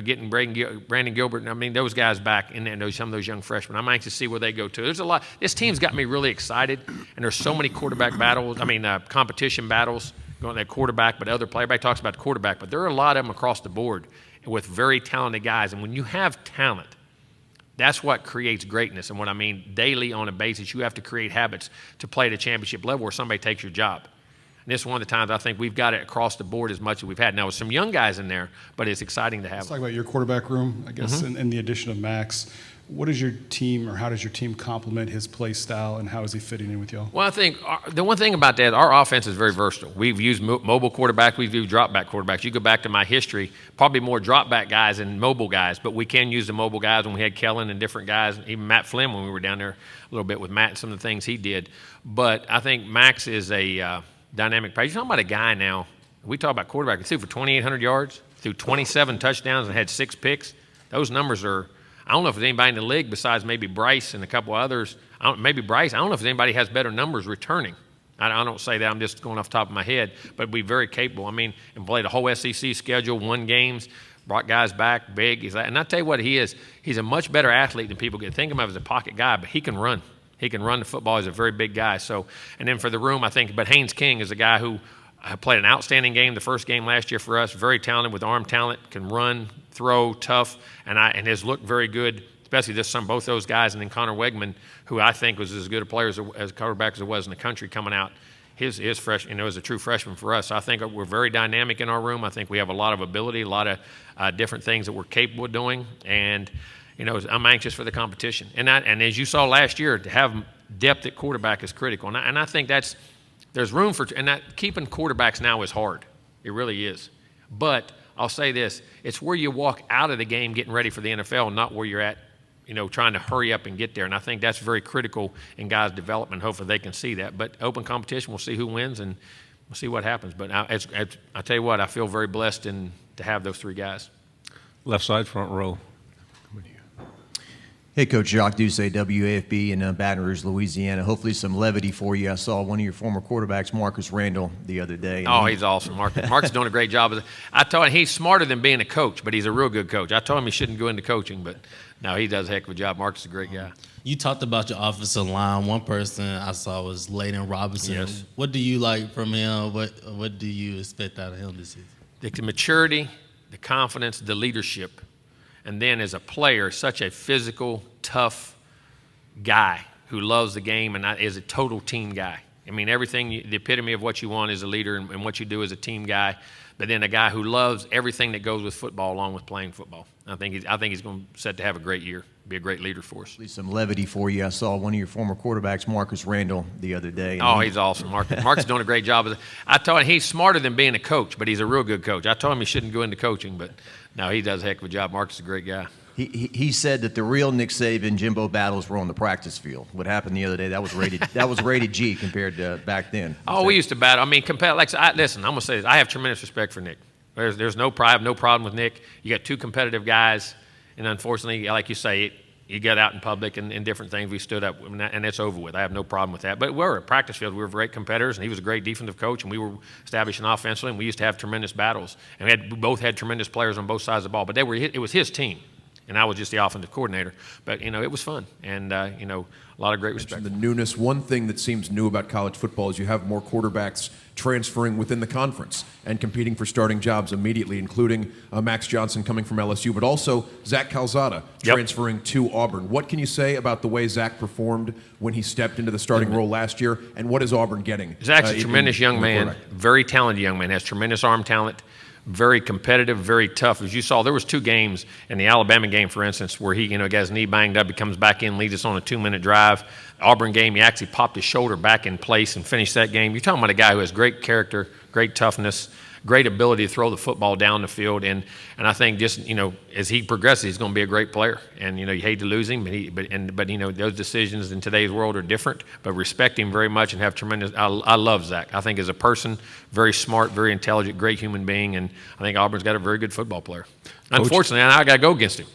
getting Brandon Gilbert. I mean, those guys back in there, some of those young freshmen. I'm anxious to see where they go to. There's a lot. This team's got me really excited, and there's so many quarterback battles. Competition battles going at quarterback, but other player. Everybody talks about the quarterback, but there are a lot of them across the board with very talented guys. And when you have talent, that's what creates greatness. And what I mean, daily on a basis, you have to create habits to play at a championship level where somebody takes your job. And this is one of the times I think we've got it across the board as much as we've had. Now, with some young guys in there, but it's exciting to have. Let's talk about your quarterback room, I guess, in the addition of Max. What is your team, or how does your team complement his play style, and how is he fitting in with y'all? Well, I think the one thing about that, our offense is very versatile. We've used mobile quarterbacks. We've used drop-back quarterbacks. You go back to my history, probably more drop-back guys than mobile guys, but we can use the mobile guys when we had Kellen and different guys, even Matt Flynn when we were down there a little bit with Matt and some of the things he did. But I think Max is a dynamic player. You're talking about a guy now, we talk about quarterback, he threw for 2,800 yards, threw 27 touchdowns and had 6 picks. Those numbers are – I don't know if there's anybody in the league besides maybe Bryce and a couple others. Maybe Bryce. I don't know if anybody has better numbers returning. I don't say that. I'm just going off the top of my head. But be very capable. And played a whole SEC schedule, won games, brought guys back, big. And I tell you what he is. He's a much better athlete than people get. Think of him as a pocket guy, but he can run. He can run the football. He's a very big guy. So, and then for the room, I think, but Haynes King is a guy who played an outstanding game the first game last year for us. Very talented with arm talent, can run, throw, tough, and has looked very good, especially just both those guys. And then Connor Wegman, who I think was as good a player as a quarterback as it was in the country coming out. His fresh, is a true freshman for us. So I think we're very dynamic in our room. I think we have a lot of ability, a lot of different things that we're capable of doing. And, I'm anxious for the competition. And as you saw last year, to have depth at quarterback is critical. And I think there's room for – and keeping quarterbacks now is hard. It really is. But I'll say this, it's where you walk out of the game getting ready for the NFL, not where you're at, trying to hurry up and get there. And I think that's very critical in guys' development. Hopefully they can see that. But open competition, we'll see who wins, and we'll see what happens. But I tell you what, I feel very blessed to have those 3 guys. Left side, front row. Hey, Coach Jacques Doucet, WAFB in Baton Rouge, Louisiana. Hopefully some levity for you. I saw one of your former quarterbacks, Marcus Randall, the other day. Oh, he's awesome. Marcus doing a great job. I told him he's smarter than being a coach, but he's a real good coach. I told him he shouldn't go into coaching, but no, he does a heck of a job. Marcus is a great guy. You talked about your offensive line. One person I saw was Layden Robinson. Yes. What do you like from him? What do you expect out of him this season? The maturity, the confidence, the leadership, and then as a player, such a physical, tough guy who loves the game and is a total team guy. Everything, the epitome of what you want as a leader and what you do as a team guy, but then a guy who loves everything that goes with football along with playing football. I think he's going to set to have a great year, be a great leader for us. Some levity for you. I saw one of your former quarterbacks, Marcus Randall, the other day. Oh, he's awesome. Marcus doing a great job. I told him he's smarter than being a coach, but he's a real good coach. I told him he shouldn't go into coaching, but no, he does a heck of a job. Marcus is a great guy. He said that the real Nick Saban Jimbo battles were on the practice field. What happened the other day, that was rated G compared to back then. Oh, we used to battle. Listen, I'm going to say this. I have tremendous respect for Nick. There's no problem with Nick. You got 2 competitive guys, and unfortunately, like you say, you got out in public and different things. We stood up, and it's over with. I have no problem with that. But we're at practice field. We were great competitors, and he was a great defensive coach, and we were establishing offensively, and we used to have tremendous battles. And we both had tremendous players on both sides of the ball. But it was his team. And I was just the offensive coordinator. But, it was fun. And, a lot of great respect. The newness. One thing that seems new about college football is you have more quarterbacks transferring within the conference and competing for starting jobs immediately, including Max Johnson coming from LSU, but also Zach Calzada transferring to Auburn. What can you say about the way Zach performed when he stepped into the starting role last year, and what is Auburn getting? Zach's a tremendous young man, very talented young man, has tremendous arm talent. very competitive, very tough. As you saw, there was 2 games in the Alabama game, for instance, where he, got his knee banged up. He comes back in, leads us on a 2-minute drive. Auburn game, he actually popped his shoulder back in place and finished that game. You're talking about a guy who has great character, great toughness, great ability to throw the football down the field, and I think just as he progresses, he's going to be a great player. And you hate to lose him, but those decisions in today's world are different. But respect him very much and have tremendous. I love Zach. I think as a person, very smart, very intelligent, great human being, and I think Auburn's got a very good football player. Unfortunately, I got to go against him.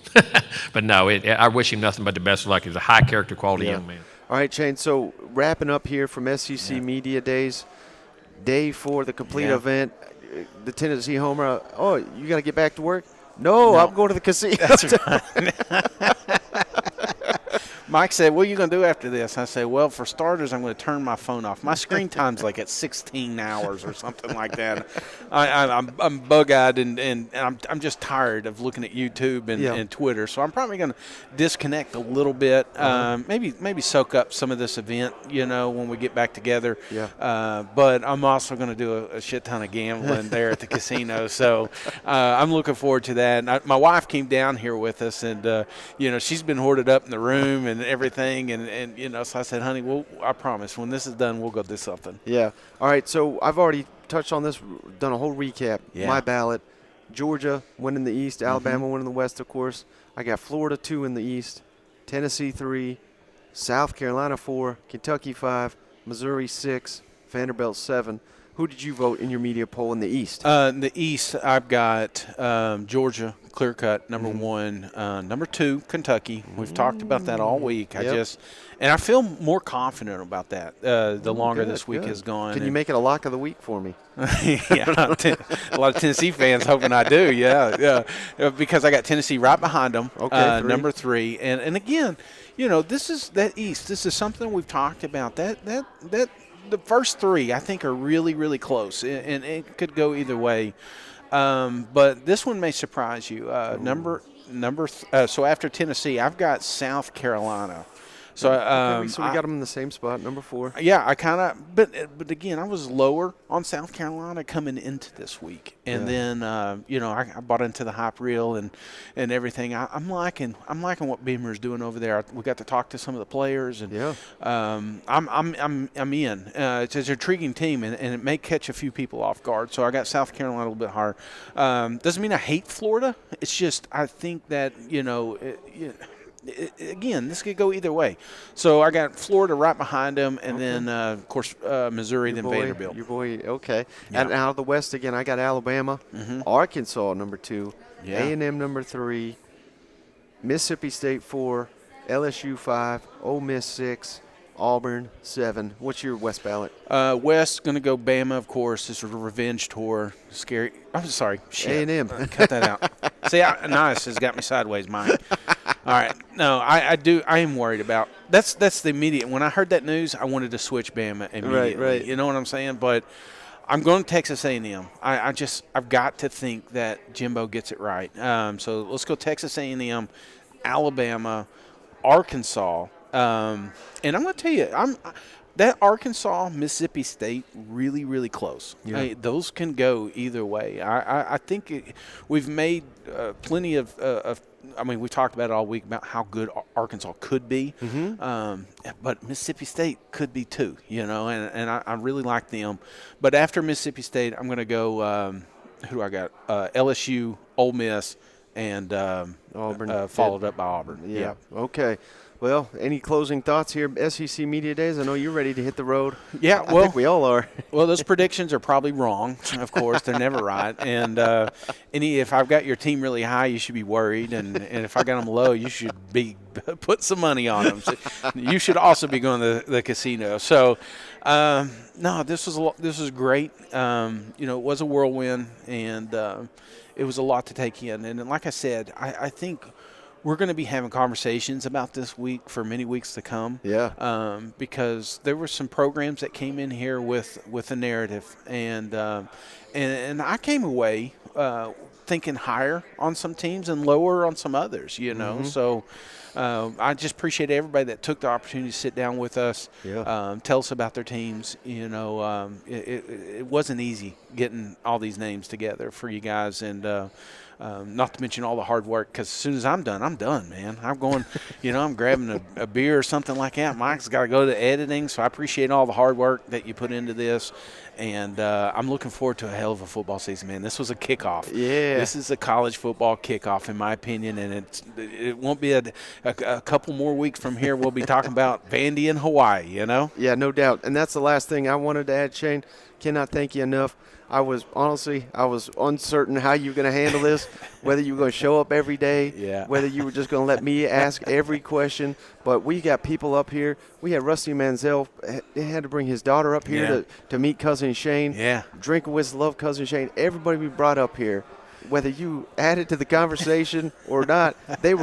But no, I wish him nothing but the best of luck. He's a high character, quality young man. All right, Shane. So wrapping up here from SEC Media Days, day 4, the complete event. The Tennessee homer. Oh, you got to get back to work? No, I'm going to the casino. That's right. Mike said, what are you going to do after this? I said, well, for starters, I'm going to turn my phone off. My screen time's like at 16 hours or something like that. I'm bug-eyed, and I'm just tired of looking at YouTube and Twitter. So I'm probably going to disconnect a little bit, maybe soak up some of this event, when we get back together. Yeah. But I'm also going to do a shit ton of gambling there at the casino. So I'm looking forward to that. And my wife came down here with us, and, she's been hoarded up in the room and everything, and so I said, honey, I promise when this is done, we'll go do something. Yeah. All right, so I've already touched on this, done a whole recap. Yeah. My ballot: Georgia winning the East, Alabama winning the West, of course. I got Florida 2 in the East, Tennessee 3, South Carolina 4, Kentucky 5, Missouri 6, Vanderbilt 7. Who did you vote in your media poll in the East? In the East, I've got Georgia, clear cut, number 1. Number 2, Kentucky. We've talked about that all week. And I feel more confident about that the longer this week has gone. Can you make it a lock of the week for me? Yeah, a lot of Tennessee fans hoping I do. Yeah, because I got Tennessee right behind them. Okay, number 3, and again, this is that East. This is something we've talked about. That the first 3 I think are really, really close, and it could go either way. But this one may surprise you. So after Tennessee, I've got South Carolina. So, so we got them in the same spot, number 4. Yeah, I kind of, but again, I was lower on South Carolina coming into this week, and then I bought into the hype reel and everything. I'm liking what Beamer's doing over there. We got to talk to some of the players, and I'm in. It's an intriguing team, and it may catch a few people off guard. So I got South Carolina a little bit higher. Doesn't mean I hate Florida. It's just I think that again, this could go either way. So I got Florida right behind them, and then, of course, Missouri, then Vanderbilt. Your boy, okay. Yeah. And out of the West, again, I got Alabama, Arkansas, number 2, A&M, number 3, Mississippi State, 4, LSU, 5, Ole Miss, 6, Auburn, 7. What's your West ballot? West, going to go Bama, of course. This is a revenge tour. Scary. I'm sorry. Shit. A&M. Cut that out. See, nice has got me sideways, Mike. All right. No, I am worried about that's the immediate. When I heard that news, I wanted to switch Bama immediately. Right. You know what I'm saying? But I'm going to Texas A&M. I've got to think that Jimbo gets it right. So let's go Texas A&M, Alabama, Arkansas. And I'm going to tell you, that Arkansas, Mississippi State, really, really close. Yeah. Those can go either way. I think we've made plenty of we talked about it all week about how good Arkansas could be. But Mississippi State could be too, and I really like them. But after Mississippi State, I'm going to go who do I got? LSU, Ole Miss, and Auburn. Followed up by Auburn. Yeah. Okay. Well, any closing thoughts here, SEC Media Days? I know you're ready to hit the road. Yeah, I think we all are. Well, those predictions are probably wrong. Of course, they're never right. And if I've got your team really high, you should be worried. And if I got them low, you should be put some money on them. So you should also be going to the casino. So, no, this was great. It was a whirlwind, and it was a lot to take in. And like I said, I think we're going to be having conversations about this week for many weeks to come. Yeah. Because there were some programs that came in here with a narrative, and I came away thinking higher on some teams and lower on some others, you know. So I just appreciate everybody that took the opportunity to sit down with us, tell us about their teams. You know, it wasn't easy getting all these names together for you guys, and not to mention all the hard work, because as soon as I'm done, man. I'm going, you know, I'm grabbing a beer or something like that. Mike's got to go to editing, so I appreciate all the hard work that you put into this. And I'm looking forward to a hell of a football season, man. This was a kickoff. Yeah. This is a college football kickoff, in my opinion, and it won't be a couple more weeks from here. We'll be talking about Vandy and Hawaii, you know? Yeah, no doubt. And that's the last thing I wanted to add, Shane. Cannot thank you enough. I was uncertain how you were going to handle this, whether you were going to show up every day, whether you were just going to let me ask every question. But we got people up here. We had Rusty Manziel. He had to bring his daughter up here to meet Cousin Shane. Yeah. Drinkowitz loved Cousin Shane. Everybody we brought up here, whether you added to the conversation or not, they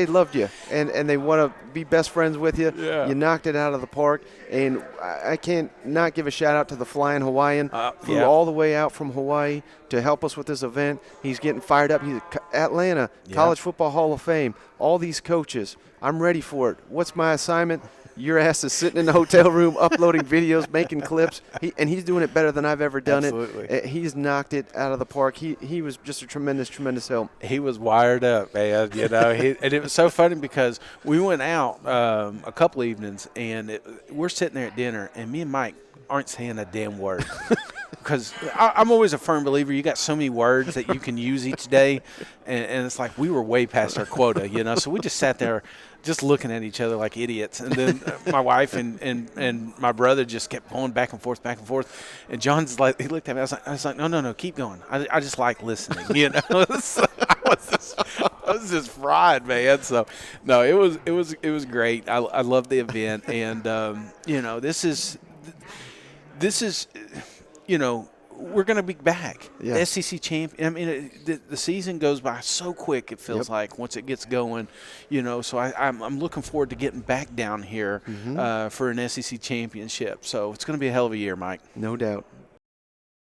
loved you, and they want to be best friends with you. Yeah. You knocked it out of the park, and I can't not give a shout out to the Flying Hawaiian. Flew all the way out from Hawaii to help us with this event. He's getting fired up. He's Atlanta College Football Hall of Fame. All these coaches, I'm ready for it. What's my assignment? Your ass is sitting in the hotel room uploading videos, making clips, and he's doing it better than I've ever done it. He's knocked it out of the park. He was just a tremendous, tremendous help. He was wired up, man. You know, and it was so funny because we went out a couple evenings, and we're sitting there at dinner, and me and Mike aren't saying a damn word. Because I'm always a firm believer, you got so many words that you can use each day, and it's like we were way past our quota, you know. So we just sat there just looking at each other like idiots. And then my wife and my brother just kept going back and forth. And John's like, he looked at me, I was like, no, keep going. I just like listening, you know. So I was just fried, man. So, no, it was great. I love the event. And, you know, this is – you know, we're going to be back. Yeah. SEC champion. I mean, the season goes by so quick, it feels like, once it gets going. You know, so I'm looking forward to getting back down here for an SEC championship. So it's going to be a hell of a year, Mike. No doubt.